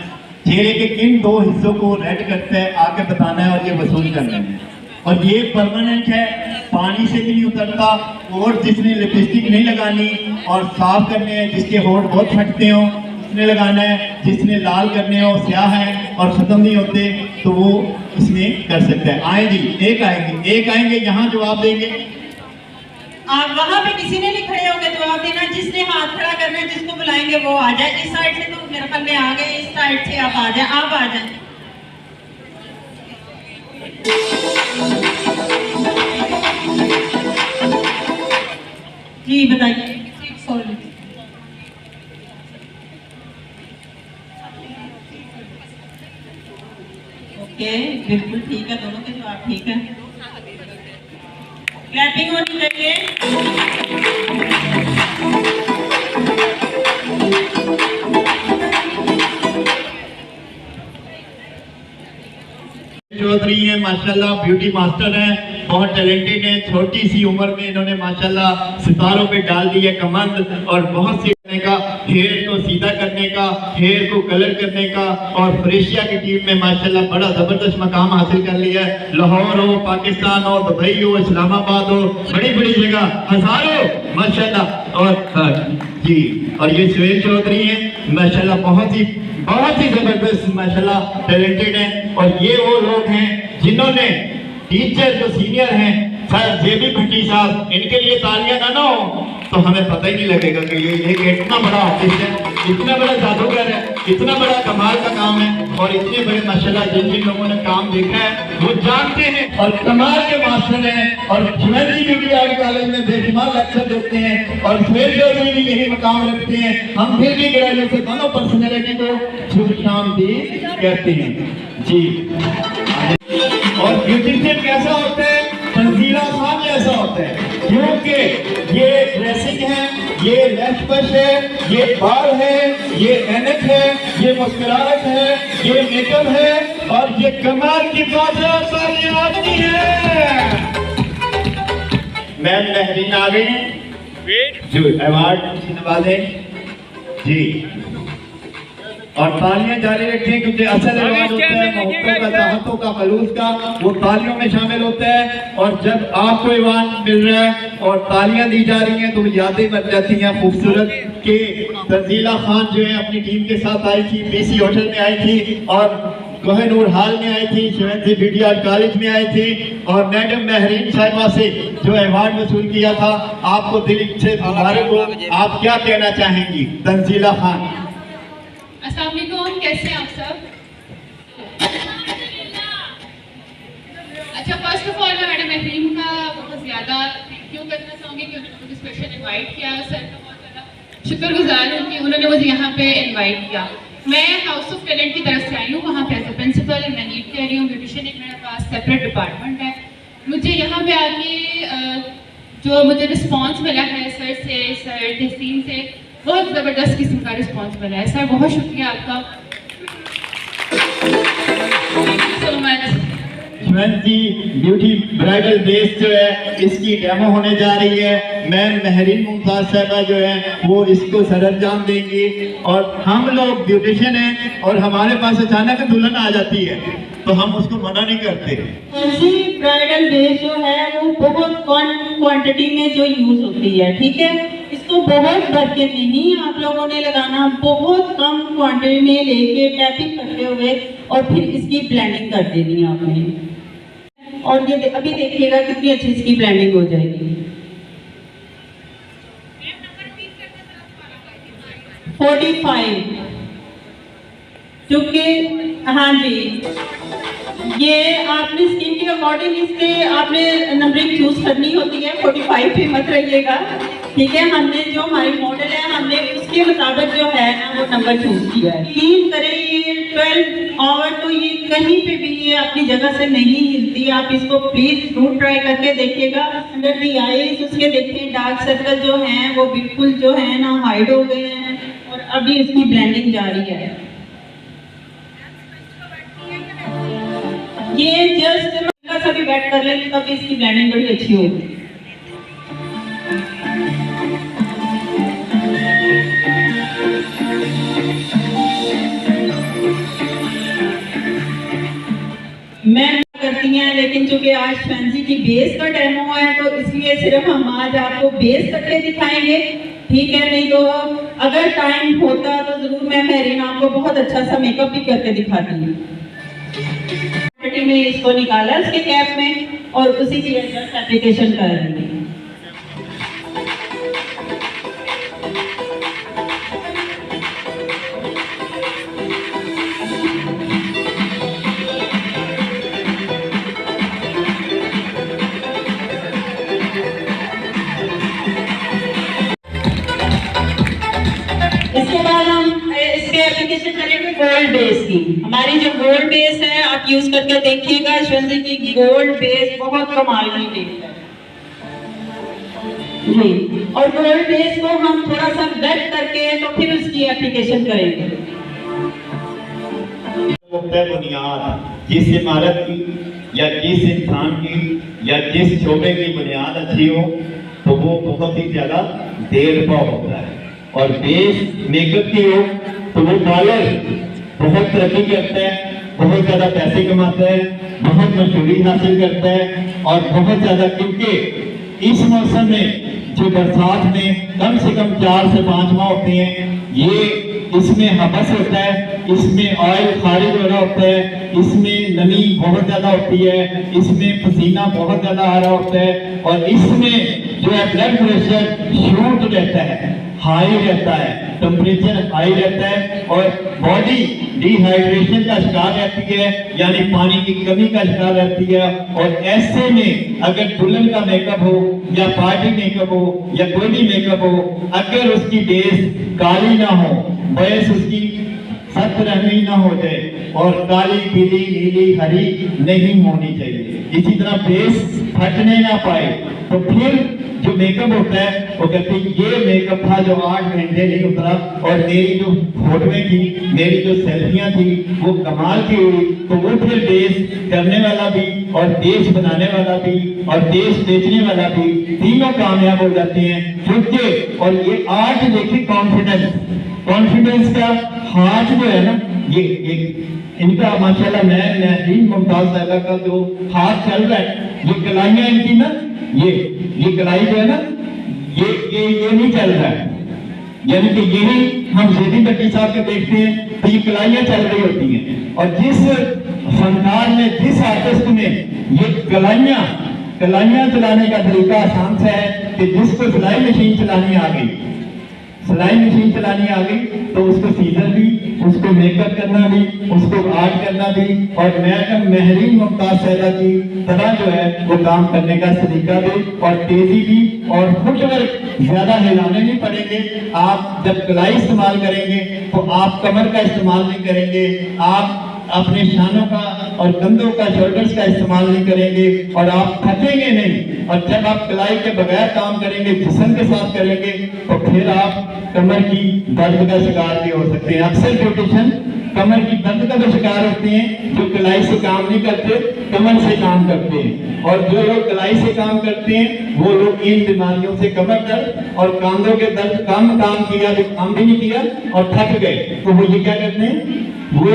चेहरे के किन दो हिस्सों को रेड करता है आके बताना है, और ये वसूल करना है। और ये परमानेंट है, पानी से भी नहीं उतरता। और जिसने लिपस्टिक नहीं लगानी और साफ करने हैं, जिसके होंठ बहुत फटते हो उसने लगाना है। जिसने लाल करने हो, स्याह है और ख़त्म नहीं होते, तो वो इसमें कर सकता है। आए जी, एक आएंगे यहाँ जवाब देंगे। आप वहाँ पे किसी ने नहीं खड़े होकर जवाब देना। जिसने हाथ खड़ा करना है, जिसको बुलाएंगे वो आ जाए। इस साइड से तो मेरे ख्याल में आ गए, इस साइड से आप आ जाए। आप आ जाए। जी बताइए। ओके, बिल्कुल ठीक है, दोनों के जवाब ठीक है। क्लैपिंग होनी चाहिए। में माशाल्लाह ब्यूटी मास्टर हैं, बहुत टैलेंटेड हैं। छोटी सी उम्र में इन्होंने माशाल्लाह सितारों पे डाल दी है कमंद, और बहुत सी करने का, हेयर को सीधा करने का, हेयर को कलर करने का, और फ्रेशिया की टीम में माशाल्लाह बड़ा जबरदस्त मकाम हासिल कर लिया है। लाहौर हो, पाकिस्तान हो, दुबई हो, इस्लामाबाद हो, बड़ी बड़ी जगह हजारों माशाल्लाह। और जी, और ये श्वेत चौधरी हैं माशाल्लाह, बहुत ही जबरदस्त माशाल्लाह टैलेंटेड हैं। और ये वो लोग हैं जिन्होंने टीचर जो सीनियर हैं सर जेबी भट्टी साहब, इनके लिए तालियां ना हो तो हमें पता ही नहीं लगेगा कि ये इतना बड़ा आर्टिस्ट है, इतना बड़ा जादूगर है, इतना बड़ा कमाल का काम है। और इतने बड़े माशाल्लाह जिन जिन लोगों ने काम देखा है वो जानते हैं और कमाल के मास्टर हैं। और शिवाजी ब्यूटी आर्ट कॉलेज में बेशुमार लेक्चर देते हैं, और श्वेत चौधरी भी यही मकाम रखते हैं। हम फिर भी ग्रेजुएट से दोनों पर्सनैलिटी को शुभ शाम भी कहते हैं जी। और ब्यूटिशियन कैसा होता है? तंजीला खान जैसा होता है, क्योंकि ये ड्रेसिंग है, ये लेफ्ट बश है, ये बाल है, ये ऐनक है, ये मुस्कुराहट है, ये मेकअप है, और ये कमाल की बात आदमी है। मैम महरीन आ गई हैं जो अवार्ड नवाजे जी, और तालियां जारी रखें क्योंकि असल अवार्ड होता है मोहब्बतों का, चाहतों का, खलूस का, वो तालियों में शामिल होता है। और जब आपको अवार्ड मिल रहा है और तालियां दी जा रही हैं तो यादें बन जाती हैं खूबसूरत के। तंजीला खान जो है अपनी टीम के साथ आई थी, पीसी होटल में आई थी, और कोहिनूर हॉल में आई थी, शिवाजी ब्यूटी आर्ट कॉलेज में आई थी, और मैडम महरीन साहिबा से जो अवार्ड वसूल किया था। आपको दिल से मुबारक हो। आप क्या कहना चाहेंगी तंजीला खान? अस्सलाम वालेकुम, कैसे हैं आप सब? अच्छा, फर्स्ट ऑफ ऑल मैं मैडम महरीन का बहुत ज़्यादा थैंक यू करना चाहूँगी कि उन्होंने मुझे स्पेशल इनवाइट किया। सर का बहुत ज़्यादा शुक्रगुजार हूँ कि उन्होंने मुझे यहाँ पे इनवाइट किया। मैं हाउस ऑफ टैलेंट की तरफ से आई हूँ, वहाँ पे एज ए प्रिंसिपल मैं नीट कह रही हूँ। ब्यूटिशियन एक मेरे पास सेपरेट डिपार्टमेंट है। मुझे यहाँ पे आके जो मुझे रिस्पॉन्स मिला है सर से, सर तहसीन से, बहुत ज़बरदस्त किस्म का रिस्पॉन्स मिला है। सर बहुत शुक्रिया आपका, thank you so much. Shivaji beauty bridal base जो है इसकी डेमो होने जा रही है। मैम महरीन मुमताज साहबा जो है वो इसको सरअंजाम देंगी। और हम लोग ब्यूटिशियन हैं और हमारे पास अचानक दुल्हन आ जाती है तो हम उसको मना नहीं करते। शिवाजी ब्राइडल बेस जो है वो बहुत क्वांटिटी में जो यूज होती है, ठीक है, इसको बहुत भर के नहीं आप लोगों ने लगाना, बहुत कम क्वांटिटी में लेके टैपिंग करते हुए और फिर इसकी ब्लेंडिंग कर देनी है आपने। और ये अभी देखिएगा कितनी अच्छी इसकी ब्लेंडिंग हो जाएगी। 45 क्योंकि हाँ जी, ये आपने स्किन के अकॉर्डिंग इसके आपने नंबरिंग चूज करनी होती है। 45 पे मत रहिएगा, ठीक है। हमने जो हमारी मॉडल है हमने उसके मुताबिक जो है ना वो नंबर चूज किया है। क्लीन करें ये 12 आवर, तो ये कहीं पे भी ये अपनी जगह से नहीं हिलती। आप इसको प्लीज जरूर ट्राई करके देखिएगा। अंडर दी आईज उसके देखिए डार्क सर्कल जो हैं वो बिल्कुल जो है ना हाइड हो गए हैं, और अभी इसकी ब्लेंडिंग जारी है। ये जस्ट सभी बैठ कर लेंगे तब इसकी ब्लेंडिंग बड़ी अच्छी होगी। मैं करती हैं, लेकिन चूंकि आज फैंसी की बेस का डेमो है तो इसलिए सिर्फ हम आज आपको बेस करके दिखाएंगे, ठीक है। नहीं तो अगर टाइम होता तो जरूर मैं महरीन आपको बहुत अच्छा सा मेकअप भी करके दिखाती हूँ। में इसको निकाला इसके कैप में और उसी की एडजस्ट एप्लीकेशन कर रही है। इसके बाद हम इसके एप्लीकेशन करेंगे गोल्ड बेस की। हमारी जो गोल्ड बेस है आप यूज करके देखिएगा। शिवाजी की गोल्ड बेस बहुत कमाल की बेस है जी। और गोल्ड बेस को हम थोड़ा सा वेट करके तो फिर उसकी एप्लीकेशन करेंगे। बुनियाद जिस इमारत की या जिस इंसान की या जिस शोबे की बुनियाद अच्छी हो तो वो बहुत ही ज़्यादा देर पा होता है, और बेस मेकअप की हो तो वो पार्लर बहुत तरक्की करता है, बहुत ज़्यादा पैसे कमाता है, बहुत मशहूरी हासिल करता है। और बहुत ज़्यादा, क्योंकि इस मौसम में जो बरसात में कम से कम 4 से 5 माह होते हैं, ये इसमें हबस होता है, इसमें ऑयल खारिज हो रहा होता है, इसमें नमी बहुत ज़्यादा होती है, इसमें पसीना बहुत ज़्यादा आ रहा होता है, और इसमें जो है ब्लड प्रेशर शूट रहता है, हाई रहता है, टेम्परेचर हाई रहता है, और बॉडी डिहाइड्रेशन का शिकार रहती है, यानी पानी की कमी का शिकार रहती है। और ऐसे में अगर दुल्हन का मेकअप हो या पार्टी मेकअप हो या कोई भी मेकअप हो, अगर उसकी बेस काली ना हो, बेस उसकी सतरंगी ना हो जाए और काली पीली नीली हरी नहीं होनी चाहिए, इसी तरह बेस फटने ना पाए, तो फिर जो मेकअप होता है वो कहते हैं ये मेकअप था जो 8 घंटे नहीं उतरा, और मेरी जो फोटोएं थी, मेरी जो सेल्फियां थी वो कमाल की हुई। तो वो फिर देश करने वाला भी और देश बनाने वाला भी और देश बेचने वाला भी तीनों कामयाब हो जाते हैं, क्योंकि और ये आर्ट देखिए कॉन्फिडेंस का हाथ जो है ना, ये एक इनका माशाल्लाह महरीन मुमताज साहिबा का जो हाथ चल रहा है, ये कलाइयां इनकी ना, ये कलाई जो है ना, ये नहीं चल रहा है, यानी कि यही हम जेदी भट्टी साहब के देखते हैं तो ये कलाइयां चल रही होती हैं। और जिस फनकार ने, जिस आर्टिस्ट ने ये कलाइयां चलाने का तरीका आसान सा है कि जिसको सिलाई मशीन चलानी आ गई, सिलाई मशीन चलानी आ गई, तो उसको सीजर भी, उसको मेकअप करना भी, उसको आर्ट करना भी, और महरीन मुमताज साहिबा की तरह जो है वो काम करने का तरीका भी और तेजी भी, और फुटवर्क ज्यादा हिलाने नहीं पड़ेंगे। आप जब कलाई इस्तेमाल करेंगे तो आप कमर का इस्तेमाल नहीं करेंगे, आप अपने शानों का और कंधों का, शोल्डर्स का इस्तेमाल नहीं करेंगे, और आप थकेंगे नहीं। और जब आप कलाई के बगैर काम करेंगे, जिस्म के साथ करेंगे, तो फिर आप कमर की दर्द का शिकार भी हो सकते हैं। अक्सर ब्यूटिशियन कमर की दर्द का भी शिकार होते हैं, जो कलाई से काम नहीं करते, कमर से काम करते हैं। और जो लोग कलाई से काम करते हैं वो लोग इन बीमारियों से, कमर दर्द और कांधों के दर्द, काम किया जो काम भी नहीं किया और थक गए, तो वो ये क्या करते हैं, वो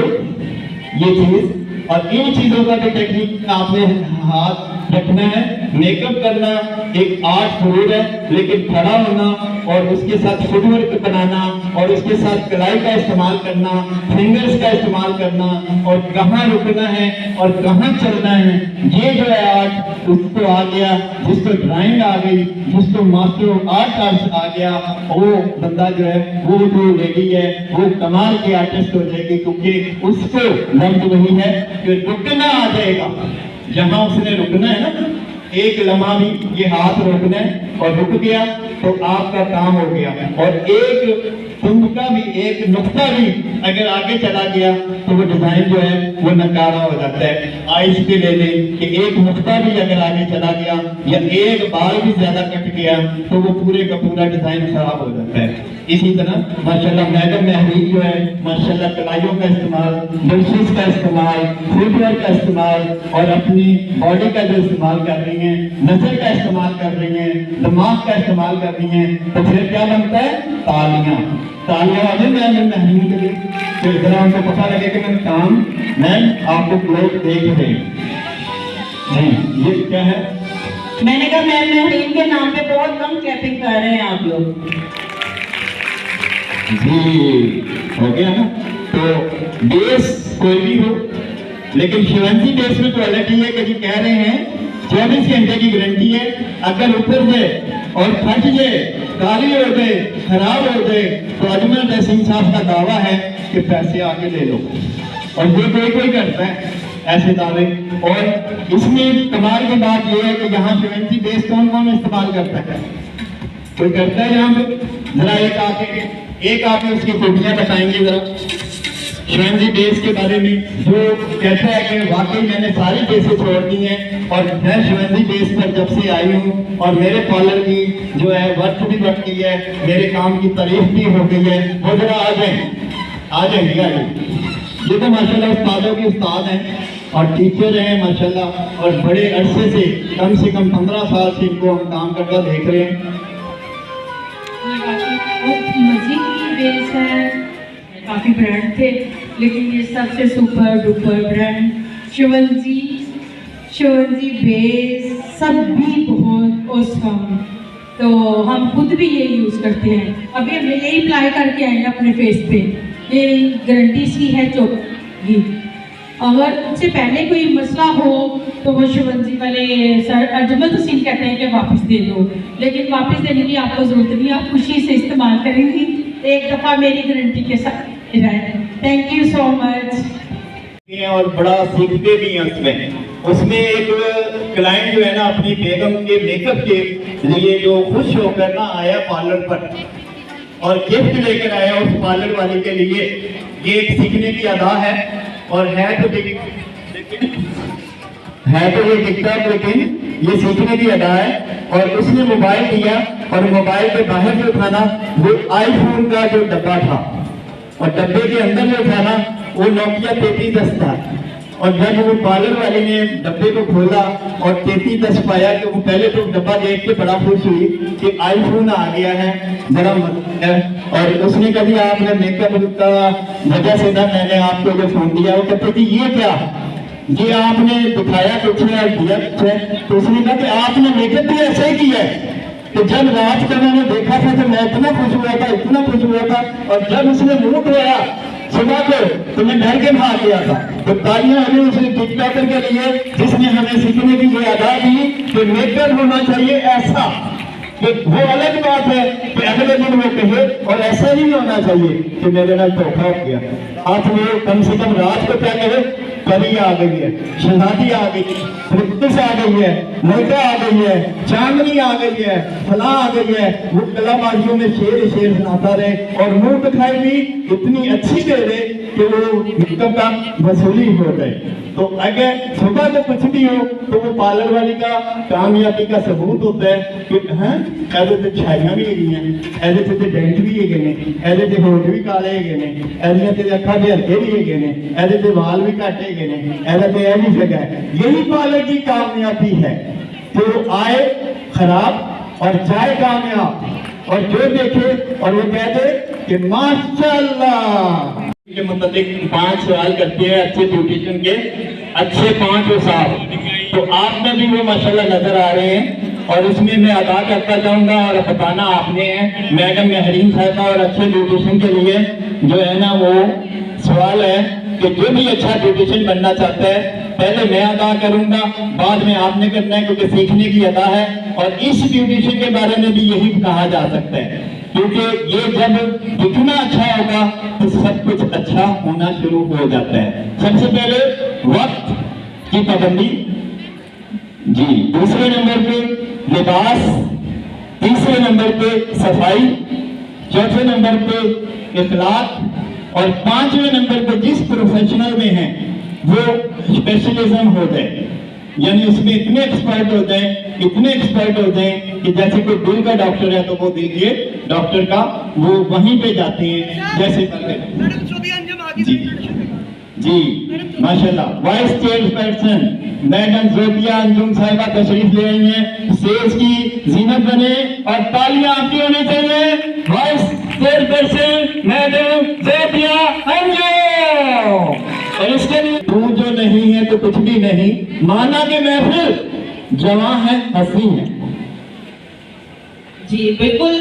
ये चीज, और इन चीजों का भी टेक्निक आपने हाथ रखना है। मेकअप करना एक आर्ट जरूर है, लेकिन खड़ा होना और उसके साथ फुटवर्क बनाना और उसके साथ कलाई का इस्तेमाल करना, फिंगर्स का इस्तेमाल करना, और कहाँ रुकना है और कहाँ चलना है, ये जो है आर्ट, उसको आ गया, जिसको ड्राइंग आ गई, जिसको मास्टर ऑफ आर्ट आ गया, वो बंदा जो है, वो जो लेडी है, वो कमाल की आर्टिस्ट हो जाएगी, क्योंकि उसको लफ्ज वही है कि रुकना आ जाएगा। जहां उसने रुकना है ना, एक लम्हा भी ये हाथ रोकना है और रुक गया तो आपका काम हो गया। और एक तुमका भी, एक नुक्ता भी अगर आगे चला गया तो वो डिजाइन जो है वो नकारा हो जाता है। आइस पे ले लें कि एक नुक्ता भी अगर आगे चला गया या एक बाल भी ज्यादा कट गया तो वो पूरे का पूरा डिजाइन खराब हो जाता है। इसी तरह माशाल्लाह मैडम महरीन जो है माशाल्लाह कलाइयों का इस्तेमाल, ब्रशेस का इस्तेमाल, फुटवेयर का इस्तेमाल और अपनी बॉडी का जो इस्तेमाल कर रही हैं, नजर का इस्तेमाल कर रही हैं, दिमाग का इस्तेमाल कर रही हैं, तो फिर क्या बनता है, तालियां वाले मैडम महरीन के लिए। तो इधर उनको पता लगे कि मैं आपको लोग देख रहे हैं। जी ये क्या है, मैंने कहा मैम महरीन के नाम पे बहुत कम क्लैपिंग कर रहे हैं आप लोग। जी हो गया ना। तो बेस कोई भी हो, लेकिन शिवंती बेस में क्वालिटी है कि जी कह रहे हैं 24 घंटे की गारंटी है। अगर ऊपर जाए और फट जाए, काली हो जाए, खराब हो जाए, तो अजमल तहसीन साहब का दावा है कि पैसे आके ले लो। और ये कोई करता है ऐसे दावे। और इसमें कमाल की बात यह है कि यहाँ शिवंती बेस कौन कौन इस्तेमाल करता है, कोई करता है यहाँ पे? जरा एक आके उसकी खूबियां बताएंगे जरा शिवंती बेस के बारे में, जो कहता है कि वाकई मैंने सारी बेसें छोड़ दी हैं और मैं शिवंती बेस पर जब से आई हूँ और मेरे पार्लर की जो है वर्थ भी बढ़ गई है, मेरे काम की तारीफ भी हो गई है। वो जरा आ जाएंगे आगे। ये तो माशाल्लाह उस्तादों के उस्ताद हैं। और टीचर हैं माशाल्लाह, और बड़े अरसे से कम 15 साल से इनको हम काम करता देख रहे हैं। बहुत मज़ीद की बेस है, काफ़ी ब्रांड थे लेकिन ये सबसे सुपर डुपर ब्रांड शिवंजी बेस सब भी बहुत औसम, तो हम खुद भी ये यूज़ करते हैं। अभी हम यही अप्लाई करके आए हैं अपने फेस पे, ये गारंटी इसकी है चौकी। अगर उससे पहले कोई मसला हो तो वो शिवंजी वाले सर अजमल हसीन कहते हैं कि वापस दे दो, लेकिन वापस देने की आपको ज़रूरत नहीं, आप खुशी से इस्तेमाल करेंगी। एक दफ़ा मेरी गारंटी के साथ थैंक यू सो मच। और बड़ा सीखते भी हैं उसमें एक क्लाइंट जो है ना अपनी बेगम के मेकअप के लिए जो खुश होकर ना आया पार्लर पर और गिफ्ट लेकर आया उस पार्लर वाले के लिए। ये एक सीखने की अदा है और है तो ये टिकटॉक, लेकिन ये सीखने की अदा है। और उसने मोबाइल दिया और मोबाइल के बाहर जो था ना वो आईफोन का जो डब्बा था और डब्बे के अंदर जो था ना वो नोकिया 3310 था। और जब वो पार्लर वाले ने डब्बे को खोला और 3310 पाया तो वो पहले तो डब्बा देख के बड़ा खुश हुई कि आईफोन आ गया है, बड़ा मजा है। और उसने कभी आपने मेकअप का वजह से ना मैंने आपको जो फोन दिया, वो कहते थी ये क्या, ये आपने दिखाया कुछ है दिया कुछ है। तो उसने कहा कि आपने मेकअप भी ऐसा ही किया है। तो जब रात को मैंने देखा था तो मैं इतना खुश हुआ था, इतना खुश हुआ था। और जब उसने मुंह धोया सुबह को तो मैं डर के भाग गया था। तो तालियां हमें उस टिकटॉकर के लिए जिसने हमें सीखने की ये अदा दी कि मेकअप होना चाहिए ऐसा कि वो अलग बात है कि अगले दिन वो कहे, और ऐसा नहीं होना चाहिए कि मेरे नाल धोखा हो गया। आज वो कम से कम रात को क्या कहे, परी आ गई है, शहजादी आ गई है, रिक्तिस आ गई है, मोटा आ गई है, चांदनी आ गई है, फला आ गई है। वो कलाबाजियों में शेर सुनाता रहे और मुंह दिखाई भी इतनी अच्छी दे रहे कि वो मेकअप का वसूली हो गए। तो अगर सुबह को कुछ भी हो तो वो पार्लर वाली का कामयाबी का सबूत होता है कि हाँ ऐसे तो छाइयां भी है, ऐसे तो डेंट भी है, ऐसे तो होठ भी काले है, ऐसे तो अखा के हल्के भी है, ऐसे तो वाल भी घट है, ऐसा तो यह नहीं जगह। यही पार्लर की कामयाबी है। तो आए खराब और जाए कामयाब, और जो देखे और वो कह दे कि माशाल्लाह के मुताबिक 5 सवाल करते हैं अच्छे ब्यूटिशियन के, अच्छे 5 साहब। तो आप में भी वो माशाल्लाह नजर आ रहे हैं और इसमें मैं अदा करता जाऊंगा और बताना आपने है मैडम महरीन साहबा। और अच्छे ब्यूटिशियन के लिए जो है ना वो सवाल है कि जो भी अच्छा ब्यूटिशियन बनना चाहता है पहले मैं अदा करूंगा, बाद में आपने करना है, क्योंकि सीखने की अदा है। और इस ब्यूटिशियन के बारे में भी यही कहा जा सकता है, क्योंकि ये जब दिखना अच्छा होगा तो सब कुछ अच्छा होना शुरू हो जाता है। सबसे पहले वक्त की पाबंदी जी, दूसरे नंबर पे लिबास, तीसरे नंबर पे सफाई, चौथे नंबर पे इखलाक, और 5वें नंबर पे जिस प्रोफेशनल में है वो स्पेशलिज्म हो जाए, यानी उसमें इतने एक्सपर्ट हो जाए, इतने एक्सपर्ट हो जाए कि जैसे कोई दिल का डॉक्टर है तो वो दिल के डॉक्टर का वो वहीं पे जाते हैं। जैसे जी जी माशाल्लाह vice chairperson madam Zobia Anjum साहिबा तशरीफ ले रही हैं, स्टेज की जीनत बने और तालियां आपकी होनी चाहिए। Vice chairperson madam Zobia Anjum. और इसके लिए तू जो नहीं है तो कुछ भी नहीं, माना कि महफिल जवां है, हंसी है। जी बिल्कुल,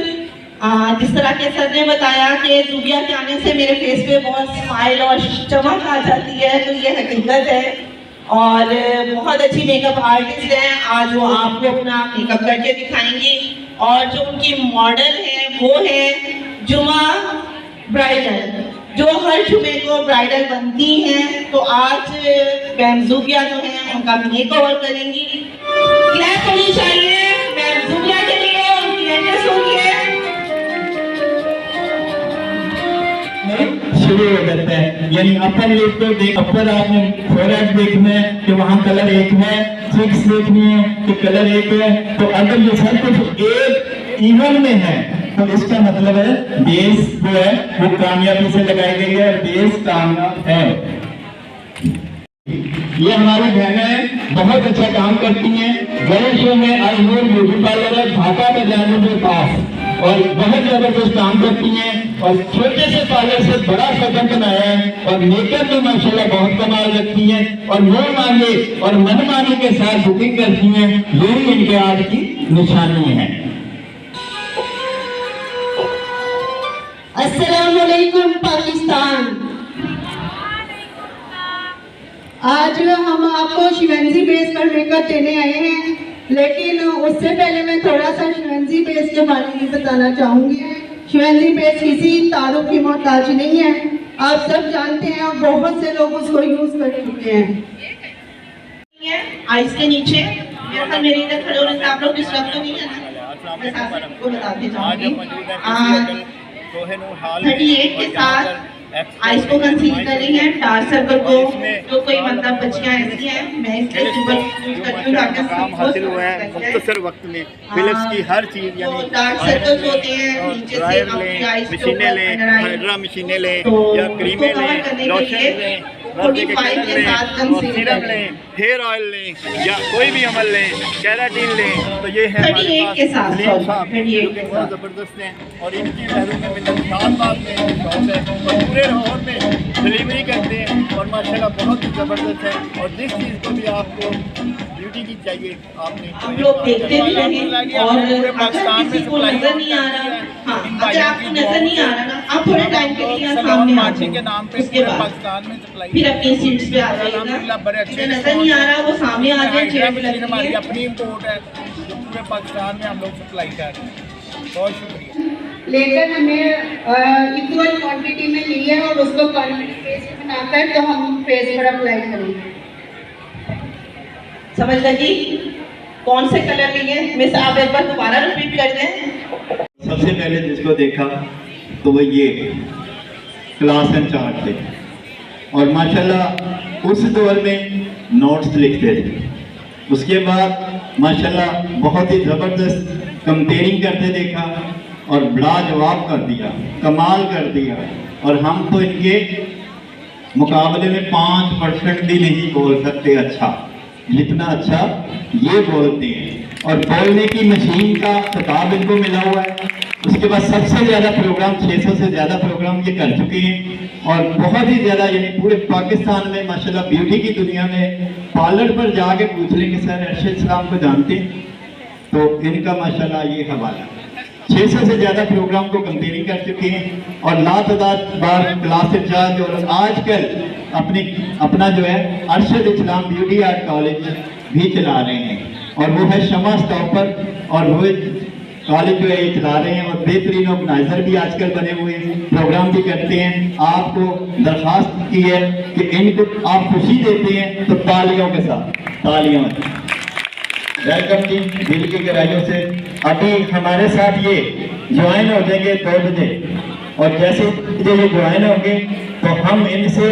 जिस तरह के सर ने बताया कि जुबिया के आने से मेरे फेस पे बहुत स्माइल और चमक आ जाती है, तो ये हकीकत है। और बहुत अच्छी मेकअप आर्टिस्ट हैं, आज वो आपको अपना मेकअप करके दिखाएंगी। और जो उनकी मॉडल है वो है जुमा ब्राइडल, जो हर जुमे को ब्राइडल बनती हैं। तो आज मैम जुबिया जो है उनका मेक ओवर करेंगी। क्लैप होनी चाहिए मैम जुबिया के लिए, उनकी एंट्रेंस होगी है। शुरू हो जाता है, यानी अपर लिप को देख, अपर आपने फोरहेड देखना है कि वहाँ कलर एक है, चिक्स देखनी है कि कलर एक है। तो अगर ये सब कुछ एक इवन में है तो इसका मतलब है बेस जो है वो कामयाबी से लगाई गई है और बेस कामयाब है। ये हमारी बहनें बहुत अच्छा काम करती हैं। गणेशों में अजमेर ब्यूटी पार्लर है, ढाका में जाने के पास, और बहुत जबरदस्त काम करती हैं और छोटे से पार्लर से बड़ा कदम बनाया है और मेकअप में माशाल्लाह बहुत कमाल रखती हैं और मुंह मांगे और मन मांगे के साथ बुकिंग करती हैं। यही इनके आज की निशानी है। अस्सलाम वालेकुम पाकिस्तान। आज हम आपको शिवंजी बेस पर मेकअप देने आए हैं, लेकिन उससे पहले मैं थोड़ा सा शिवंजी बेस के बारे में बताना चाहूँगी। शिवंजी बेस किसी तारुफ की मोहताज नहीं है, आप सब जानते हैं और बहुत से लोग उसको यूज़ कर चुके हैं। आइस के नीचे मेरे इधर खड़े होने से आप लोग डिस्टर्ब तो नहीं है ना, मैं आपको बताते जाऊँगी। 38 के साथ आइस को कंसील करेंगे, डार्क सर्कल को, जो कोई मतलब बच्चियां ऐसी हैं, मैं इसके ऊपर यूज करती हूँ ताकि काम हासिल हुआ है मुख्तसर वक्त में। फिलिप्स की हर चीज यानी डार्क सर्कल्स होते हैं नीचे से अपनी आइस मशीनें लें, हाइड्रा मशीनें लें या क्रीमें लें, लोशन लें, 45 के साथ सीरम लें, हेयर ऑयल लें या कोई भी अमल लें, केराटिन लें, तो ये है 38 के साथ बहुत ज़बरदस्त हैं और इनकी लहरों में शानदार में शौक है और पूरे लाहौर में डिलीवरी करते हैं और माशाल्लाह बहुत ही ज़बरदस्त है। और जिस चीज़ को भी आपको ब्यूटी की चाहिए आपने हम लोग देखते भी रहें और अगर किसी को नजर नहीं आ रहा, हाँ अगर आपको नजर नहीं आ रहा ना, आप थोड़े टाइम के लिए सामने आ जाए, के नाम पे उसके बाद पाकिस्तान में सप्लाई फिर अपनी सीट्स पे आ जाइएगा। अच्छे नजर नहीं आ रहा वो सामने आ जाए, चेयर पे लगी हमारी है। अपनी इम्पोर्ट है जो पूरे पाकिस्तान में हम लोग सप्लाई कर रहे हैं। बहुत शुक्रिया। लेकर हमें इक्वल क्वांटिटी में ली है और उसको कॉन्फिडेंस बेस पे बनाकर तो हम फेस पर अप्लाई करेंगे। समझ लगी? कौन से कलर लिए मिस, आप एक बार दोबारा रिपीट कर दें। सबसे पहले जिसको देखा तो वो ये क्लास इंचार्ज थे और माशाल्लाह उस दौर में नोट्स लिखते थे। उसके बाद माशाल्लाह बहुत ही ज़बरदस्त कंपेयरिंग करते देखा और बड़ा जवाब कर दिया, कमाल कर दिया। और हम तो इनके मुकाबले में 5% भी नहीं बोल सकते अच्छा, जितना अच्छा ये बोलते हैं। और बोलने की मशीन का खिताब इनको मिला हुआ है। उसके बाद सबसे ज़्यादा प्रोग्राम 600 से ज़्यादा प्रोग्राम ये कर चुके हैं और बहुत ही ज़्यादा यानी पूरे पाकिस्तान में माशाल्लाह ब्यूटी की दुनिया में पार्लर पर जाके पूछ लेंगे सर अरशद इस्लाम को जानते हैं, तो इनका माशाल्लाह ये हवाला 600 से ज़्यादा प्रोग्राम को कंपेयरिंग कर चुके हैं और लातादाद बार क्लास इंचार्ज और आजकल अपना जो है अरशद इस्लाम ब्यूटी आर्ट कॉलेज भी चला रहे हैं और वो है शमा स्टॉपर और वो कॉलेज जो है ये चला रहे हैं और बेहतरीन ऑर्गेनाइजर भी आजकल बने हुए हैं, प्रोग्राम भी करते हैं। आपको दरख्वास्त की है कि इनको आप खुशी देते हैं तो तालियों के साथ, तालियों वेलकम जी दिल की गहराइयों से। अभी हमारे साथ ये ज्वाइन हो जाएंगे 2 बजे और जैसे ये ज्वाइन होंगे तो हम इनसे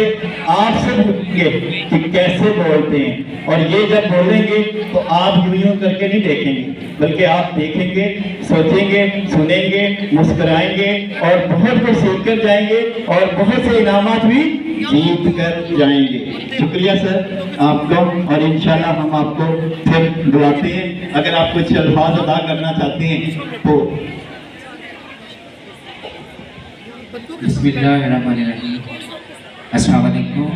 आपसे पूछेंगे कि कैसे बोलते हैं और ये जब बोलेंगे तो आप यूं करके नहीं देखेंगे बल्कि आप देखेंगे, सोचेंगे, सुनेंगे, मुस्कुराएंगे और बहुत कुछ सीख कर जाएंगे और बहुत से इनामात भी जीत कर जाएंगे। शुक्रिया सर आपको और इंशाल्लाह हम आपको फिर बुलाते हैं। अगर आप कुछ अल्फाज अदा करना चाहते हैं तो। बिस्मिल्लाहिर्रहमानिर्रहीम। अस्सलाम वालेकुम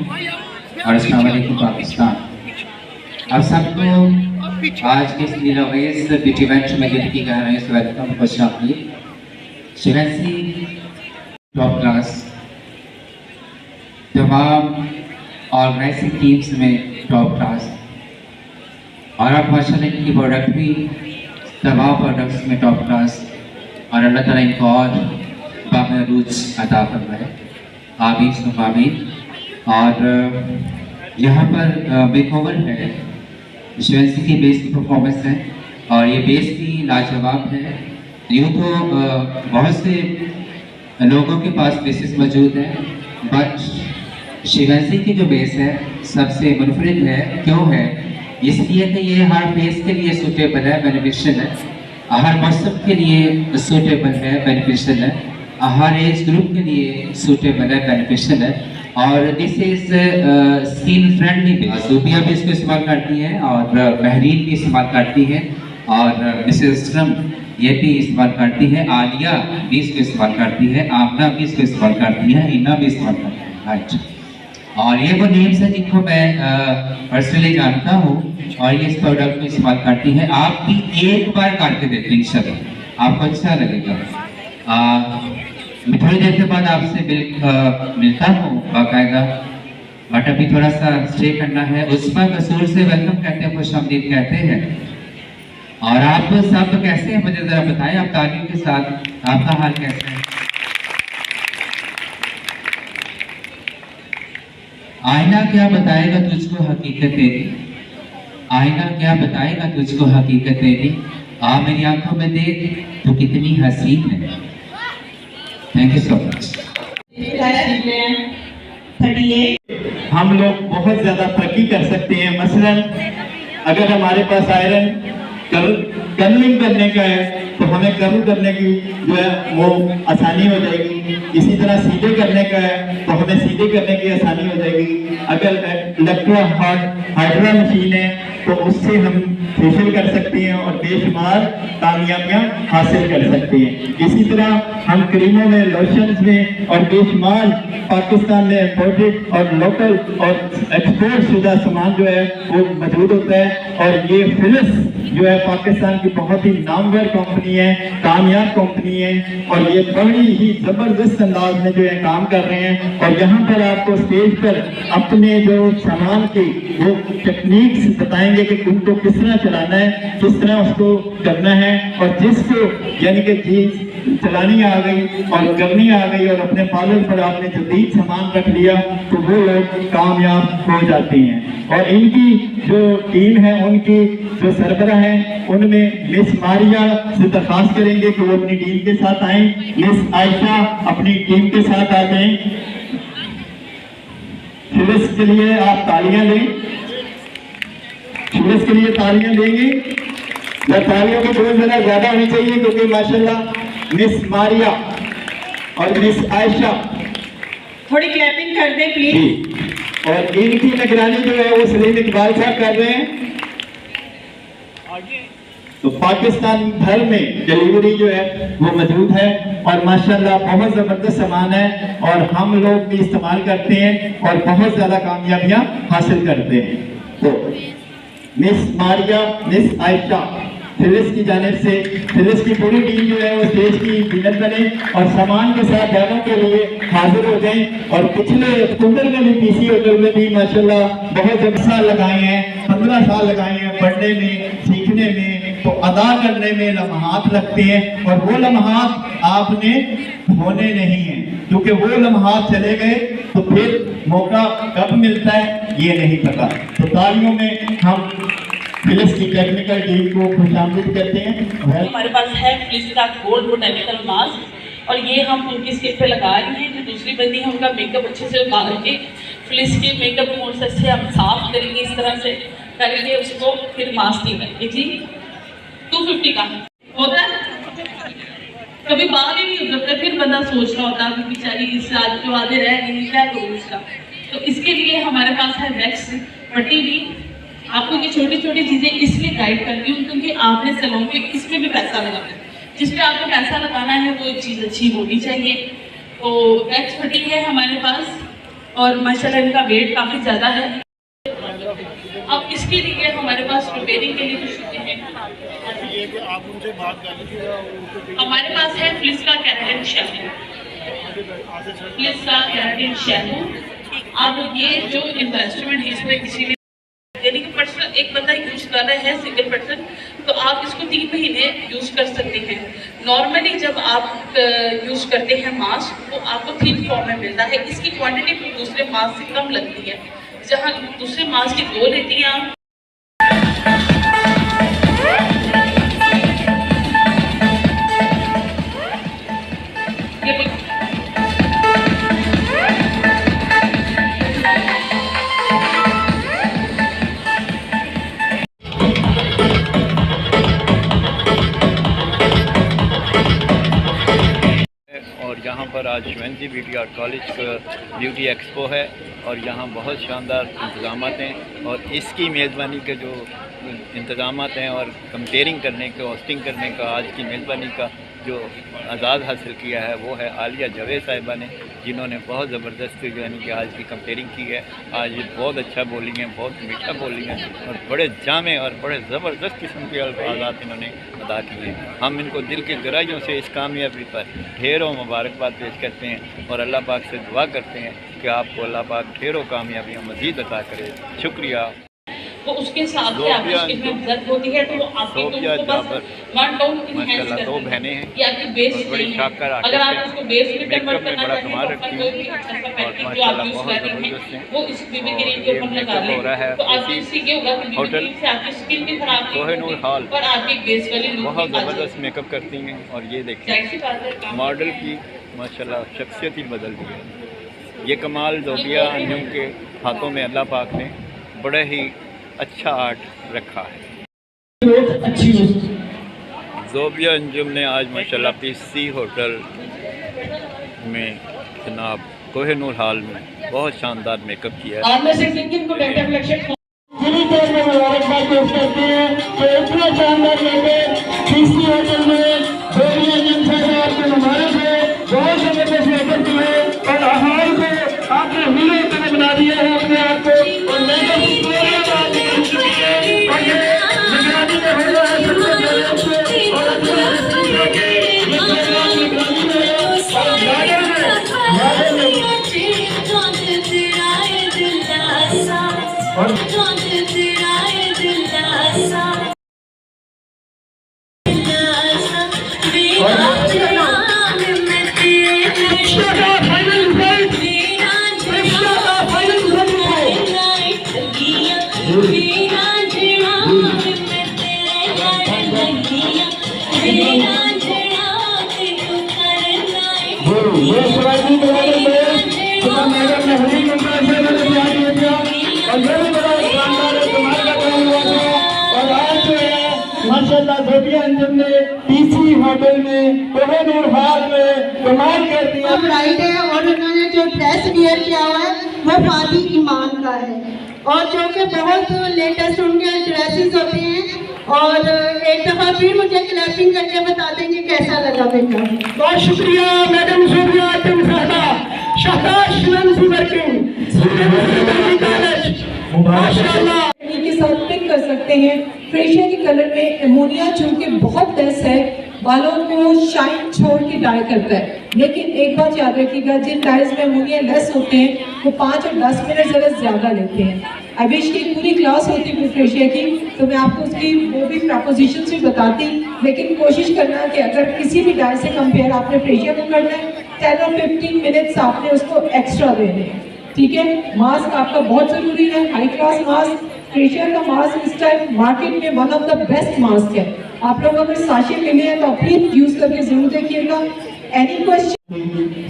और अस्सलाम वालेकुम पाकिस्तान। आप सबको आज के इस नीलावेज ब्यूटी इवेंट में दिल की गहराइयों से वेलकम, खुश आमदीद। शिवंसी टॉप क्लास तमाम ऑर्गेनाइजिंग टीम्स में टॉप क्लास और आप माशाल्लाह इनकी प्रोडक्ट भी तमाम प्रोडक्ट्स में टॉप क्लास और अल्लाह ताला इनको और बामरूज अदा फरमाए, आमीन सुम्मा आमीन। और यहाँ पर मेकओवर है, शिवंसी की बेस की परफॉर्मेंस है और ये बेस भी लाजवाब है। यूँ तो बहुत से लोगों के पास बेसिस मौजूद हैं बट शिवंसी की जो बेस है सबसे मुनफरिद है। क्यों है? इसलिए कि ये हर फेस के लिए सूटेबल है, बेनिफिशियल है, हर मौसम के लिए सूटेबल है, बेनिफिशियल है, हर एज ग्रुप के लिए सूटेबल है, बेनिफिशियल है और this is skin friendly base. Sufiya भी इसको इस्तेमाल करती हैं और महरीन भी इस्तेमाल करती है और मिसेस ट्रम्प ये भी इस्तेमाल करती है, आलिया भी इसको इस्तेमाल करती है, आमना भी इसको इस्तेमाल करती है, इना भी इस्तेमाल करती है। राइट, और ये वो नेम्स है जिनको मैं पर्सनली जानता हूँ और ये इस प्रोडक्ट को इस्तेमाल करती है। आप भी एक बार करके देखें, इंशाल्लाह आपको अच्छा लगेगा। मैं थोड़ी देर के बाद आपसे मिलता हूँ बाकायदा, बट अभी थोड़ा सा स्टे करना है। उस्मा कसूर से वेलकम कहते हैं, खुशामदीद कहते हैं। और आप सब कैसे हैं मुझे जरा बताएं, आप तालियों के साथ आपका हाल कैसा है? आईना क्या बताएगा तुझको हकीकत तेरी, आईना क्या बताएगा तुझको हकीकत तेरी, आ मेरी आंखों में देख तो कितनी हसीन है। Thank you so much. हम लोग बहुत ज़्यादा तरक्की कर सकते हैं। मसलन अगर हमारे पास आयरन कर्लिंग करने का है तो हमें कर्ल करने की जो है वो आसानी हो जाएगी। इसी तरह सीधे करने का है तो हमें सीधे करने की आसानी हो जाएगी। अगर इलेक्ट्रो हाइड्रा मशीन है तो उससे हम फेशियल कर सकते हैं और बेशुमार कामयाबियां हासिल कर सकते हैं। इसी तरह हम क्रीमों में, लोशंस में और बेशुमार पाकिस्तान में इम्पोर्टेड और लोकल और एक्सपोर्ट शुदा सामान जो है वो मौजूद होता है। और ये फिलिप्स जो है पाकिस्तान की बहुत ही नामवर कंपनी है, कामयाब कंपनी है और ये बड़ी ही जबरदस्त अंदाज में जो है काम कर रहे हैं। और यहाँ पर आपको स्टेज पर अपने जो सामान की वो टेक्निक्स बताएंगे कि उनको किस तरह चलाना है, किस तरह उसको करना है। और जिसको यानी कि चीज चलानी आ गई और करनी आ गई और अपने पार्लर पर आपने जदीद सामान रख लिया तो वो लोग कामयाब हो जाते हैं। और इनकी जो टीम है, उनकी जो सरबराह है, उनमें मिस मारिया से दरखास्त करेंगे कि वो अपनी टीम के साथ आए। मिस आयशा अपनी टीम के साथ आ जाएं। फिलिप्स के लिए आप तालियां दें, फिलिप्स के लिए तालियां देंगे। तालियों की डोज जरा ज्यादा होनी चाहिए क्योंकि माशाल्लाह मिस मारिया और मिस आयशा थोड़ी क्लैपिंग कर दें प्लीज। और इनकी निगरानी जो है वो सलीम इकबाल साहब कर रहे हैं। तो पाकिस्तान भर में डिलीवरी जो है वो मौजूद है और माशाल्लाह बहुत ज़बरदस्त सामान है और हम लोग भी इस्तेमाल करते हैं और बहुत ज़्यादा कामयाबियां हासिल करते हैं। तो Miss Maria, Miss Ayesha, Philips की जानिब से फिलिप्स की पूरी टीम जो है वो स्टेज की जीनत बने और सामान के साथ डेमो के लिए हाजिर हो जाएं। और पिछले अक्टूबर में भी पीसी होटल में भी माशाल्लाह बहुत साल लगाए हैं, 15 साल लगाए हैं पढ़ने में, सीखने में, तो अदा करने में लम्हात लगते हैं। और वो लम्हात आपने होने नहीं है क्योंकि वो लम्हात चले गए तो फिर मौका कब मिलता है ये नहीं पता। तो तालियों में हम फिलिप्स की टेक्निकल टीम को खुशामदीद करते हैं। हमारे पास है फिलिप्स का गोल्ड बोटैनिकल मास्क और ये हम उनकी स्किन पे लगा रहे हैं। जो दूसरी बंदी है उनका मेकअप अच्छे से लगा करके फिलिप्स के मेकअप मोड से हम साफ करेंगे, इस तरह से करके उसको फिर मास्क लगाएंगे। जी 250 का होता है, कभी बाल ही नहीं उतरते, फिर बंदा सोच रहा होता है बेचारी इस आज जो आधे रह गई क्या करूँ इसका। तो इसके लिए हमारे पास है वैक्स पट्टी भी। आपको ये छोटी छोटी चीज़ें इसलिए गाइड करती हूँ क्योंकि आपने सैलून पे इसमें भी पैसा लगाना है, जिस पे आपको पैसा लगाना है वो चीज़ अच्छी होनी चाहिए। तो वैक्स पट्टी है हमारे पास और माशाल्लाह इनका वेट काफ़ी ज़्यादा है। अब इसके लिए हमारे पास रिपेयरिंग के लिए कुछ चीज़ें हैं। हमारे पास है फिलिप्स का केराटिन शैम्पू, फिलिप्स का केराटिन शैम्पू। अब ये जो इन्वेस्टमेंट इस पर किसी ने यानी कि पर्सन एक बंदा यूज कर रहा है, सिंगल पर्सन, तो आप इसको 3 महीने यूज कर सकते हैं। नॉर्मली जब आप यूज करते हैं मास्क तो आपको थिन फॉर्म में मिलता है, इसकी क्वांटिटी दूसरे मास्क से कम लगती है, जहाँ दूसरे मास्क की 2 लेती हैं आप। यहाँ पर पर आज श्वेंसी ब्यूटी आर्ट कॉलेज का ब्यूटी एक्सपो है और यहाँ बहुत शानदार इंतज़ाम हैं और इसकी मेज़बानी के जो इंतज़ाम हैं और कंपेयरिंग करने का, होस्टिंग करने का आज की मेज़बानी का जो आज़ाद हासिल किया है वो है आलिया जावेद साहिबा ने, जिन्होंने बहुत ज़बरदस्त यानी कि आज की कंपेयरिंग की है। आज ये बहुत अच्छा बोली हैं, बहुत मीठा बोली हैं और बड़े जामे और बड़े ज़बरदस्त किस्म के अल्फाज़ात इन्होंने अदा किए हैं। हम इनको दिल की गहराइयों से इस कामयाबी पर ढेरों मुबारकबाद पेश करते हैं और अल्लाह पाक से दुआ करते हैं कि आपको अल्लाह पाक ढेरों कामयाबियाँ मज़ीद अता करे। शुक्रिया। तो उसके हिसाब से आपकी स्किन में मदद होती है, तो वो आपकी तो बस वन टाउन इनहैंस करती है। दो बहनें हैं ये आपकी बेस बड़ी नहीं शाकर है। अगर आप उसको बेस में मेकअप कन्वर्ट में करना बड़ा चाहते कमाल हैं रखती तो कोई भी हैं अच्छा सा और पैटर्न जो आप माशाल्लाह यूज बहुत कर रहे ज़बरदस्त हैं हैं। वो इस बीबी और क्रीम के ये ऊपर लगा मेकअप हो रहा है लें तो आपको इससे ये होगा कि बीबी क्रीम से आपकी स्किन भी खराब नहीं कोहिनूर होगी हॉल पर आपकी बेस वाली लुक बहुत भी आ ज़बरदस्त जाएगी। मेकअप करती हैं और ये जाहिर सी देखिए बात है काम मॉडल की माशाल्लाह शख्सियत ही बदल दी है। ये कमाल ज़ोबिया अंजुम के हाथों में अल्लाह पाक ने बड़ा ही अच्छा आर्ट रखा है। अच्छी ज़ोबिया अंजुम ने आज माशाल्लाह पीसी होटल में जनाब कोहिनूर हॉल में बहुत शानदार मेकअप किया है। आप में से किन को डेटा कलेक्शन जिन्हीं देर में मुबारकबाद पेश करते हैं तो इतना शानदार लेकर पीसी होटल में ज़ोबिया अंजुम साहब आपको मुबारक है। बहुत ज़बरदस्त मेकअप की है और हाल को आपने हीरो तरह बना दिया है अपने आप को और मेकअप की पूरी बात कर चुकी है और ये निगरानी में हो रहा है सबसे पहले और अपने निगरानी में और गार्डन में माशाल्लाह ज़ोबिया अंजुम ने पीसी होटल में कोहिनूर हॉल में कमाल कर दिया। ब्राइड है और उन्होंने जो ड्रेस वियर किया हुआ है वो फादी ईमान का है और जो कि बहुत लेटेस्ट उनके ड्रेसेस होते हैं और एक दफ़ा फिर मुझे क्लैपिंग करके बता देंगे कैसा लगा बेटा। बहुत शुक्रिया मैडम ज़ोबिया अंजुम साहबा शाबाश लंसी वर्किंग माशाल्लाह के साथ पिक कर सकते हैं। फ्रेशिया के कलर में एमोनिया चूंकि बहुत बेस्ट है बालों को शाइन छोड़ के डाई करता है, लेकिन एक बात याद रखिएगा जिन डाइज में एमोनिया लेस होते हैं वो 5 और 10 मिनट ज़रा ज़्यादा लेते हैं। अविश की पूरी क्लास होती है फ्रेशिया की तो मैं आपको उसकी वो भी प्रपोजिशन भी बताती, लेकिन कोशिश करना कि अगर किसी भी डाई से कंपेयर आपने फ्रेशिया को करना है 10 और 15 मिनट्स आपने उसको एक्स्ट्रा देने हैं। ठीक है, मास्क आपका बहुत ज़रूरी है, हाई क्लास मास्क। फ्रेशिया का मास्क इस टाइम मार्केट में one of the best mask है। आप लोग अगर साशे मिले हैं तो प्लीज यूज करके जरूर देखिएगा। Any question?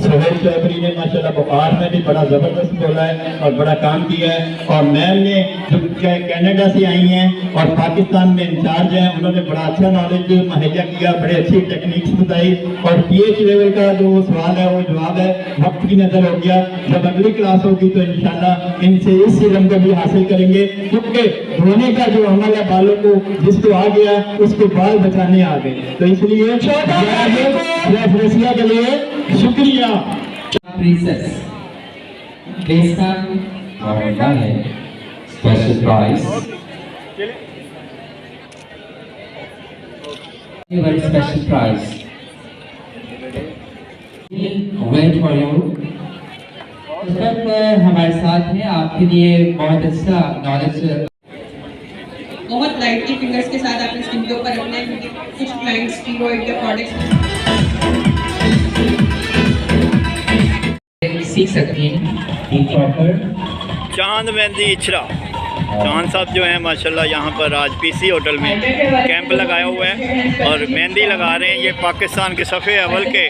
सोहेल चौधरी ने माशाल्लाह बुखार में भी बड़ा ज़बरदस्त बोला है और बड़ा काम किया है और मैम ने जो कनाडा से आई हैं और पाकिस्तान में इंचार्ज हैं उन्होंने बड़ा अच्छा नॉलेज मुहैया किया, बड़े अच्छी टेक्निक्स बताई और पीएच लेवल का जो सवाल है वो जवाब है वक्त की नज़र हो गया। जब अगली क्लास होगी तो इंशाल्लाह इनसे इस इल्म को भी हासिल करेंगे क्योंकि धोने का जो अमल है बालों को जिसको आ गया उसके बाल बचाने आ गए, तो इसलिए के लिए शुक्रिया। प्रिंसेस प्लेस का मामला है special prize very special prize wait for you. तब हमारे साथ है आपके लिए बहुत अच्छा नॉलेज बहुत लाइटली फिंगर्स के साथ अपने स्किन के ऊपर रखना है क्योंकि कुछ क्लाइंट्स स्टीरॉइड के प्रोडक्ट्स सीख सकती हैं। चांद मेहंदी इचरा चांद साहब जो हैं माशाल्लाह यहाँ पर आज पीसी होटल में कैंप लगाया हुआ है और मेहंदी लगा रहे हैं। ये पाकिस्तान के सफ़े अव्वल के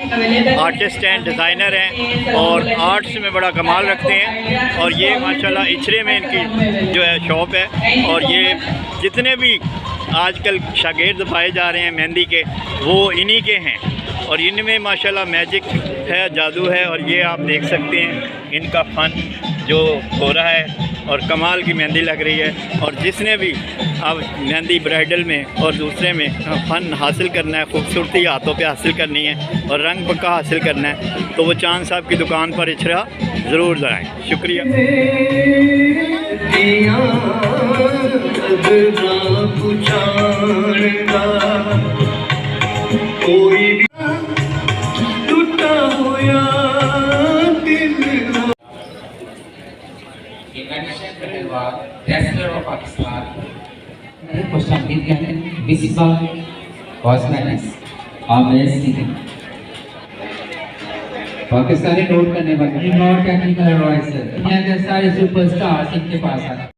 आर्टिस्ट हैं, डिज़ाइनर हैं और आर्ट्स में बड़ा कमाल रखते हैं और ये माशाल्लाह इचरे में इनकी जो है शॉप है और ये जितने भी आजकल शागिर्द पाए जा रहे हैं मेहंदी के वो इन्हीं के हैं और इनमें माशाल्लाह मैजिक है, जादू है। और ये आप देख सकते हैं इनका फ़न जो हो रहा है और कमाल की मेहंदी लग रही है। और जिसने भी अब मेहंदी ब्राइडल में और दूसरे में फ़न हासिल करना है, खूबसूरती हाथों पे हासिल करनी है और रंग पक्का हासिल करना है, तो वो चांद साहब की दुकान पर इचरा ज़रूर लाएँ। शुक्रिया। रेसलर ऑफ पाकिस्तान खुश आमदीद कहते हैं। विसिबा कॉस्मेटिक्स पाकिस्तानी नोट करने वाले नॉट टेक्निकल एडवाइजर, दुनिया के सारे सुपरस्टार इनके पास आते हैं।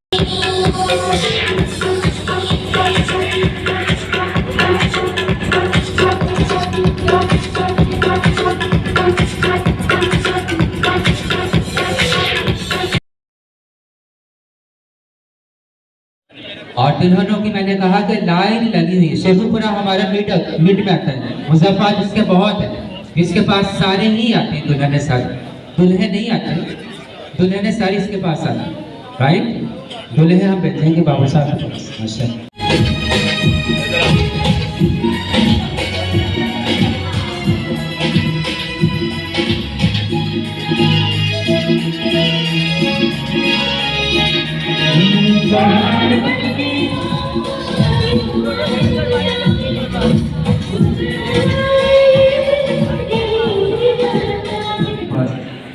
और दुल्हनों की मैंने कहा कि लाइन लगी हुई है। शेखुपुरा हमारा मिड मैथन है, मुजफ्फर जिसके बहुत है, इसके पास सारे नहीं आते, दुल्हने सारे दुल्हे नहीं आते, दुल्हने सारी इसके पास आते, राइट। दुल्हे हम बैठेंगे बाबू साहब के पास। माशाल्लाह।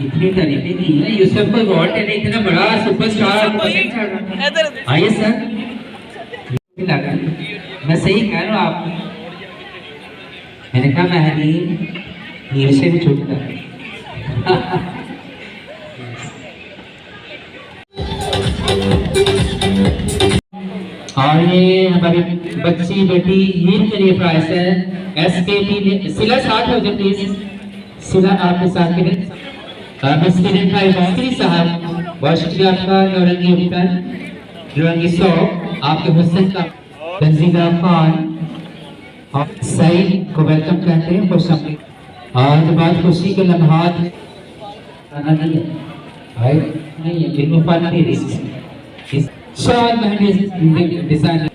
इतनी तारीफें की है यूसुफ को वॉल्ट है, इतना बड़ा सुपरस्टार। आइए सर, मैं सही कह रहा हूँ आप। मैंने कहा महरी हीर से भी छूटता है। और ये हमारी बच्ची बेटी हीर के लिए प्राइस है। SKP सिला 60 हो जाए प्लीज। सिला आपके साथ के लिए स्टूडेंट भाई साहब, बहुत शुक्रिया आपका। नौरंगी उपकर, नौरंगी सॉन्ग आपके हुस्न का। तंजीला खान और सईद को वेलकम कहते हैं, खुश आमदीद। आज बाद खुशी के लम्हात आना नहीं है भाई, नहीं है बिल्कुल फन नहीं रही। शाल मेहंदी डिजाइन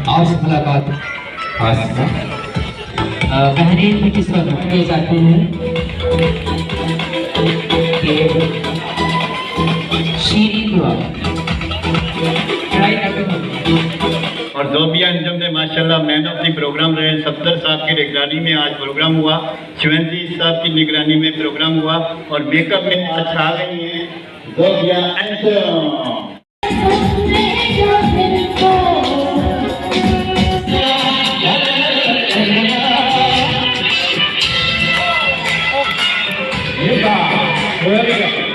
आपसे मुलाकात बहरीन में किस वक्त किए जाते हैं शीरी दुआ। और जोबिया अंजम ने माशाल्लाह मैन ऑफ द प्रोग्राम रहे। सफदर साहब की निगरानी में आज प्रोग्राम हुआ, शिवेंद्री साहब की निगरानी में प्रोग्राम हुआ और मेकअप में आज आ गई हैं जोबिया अंजम। There we go.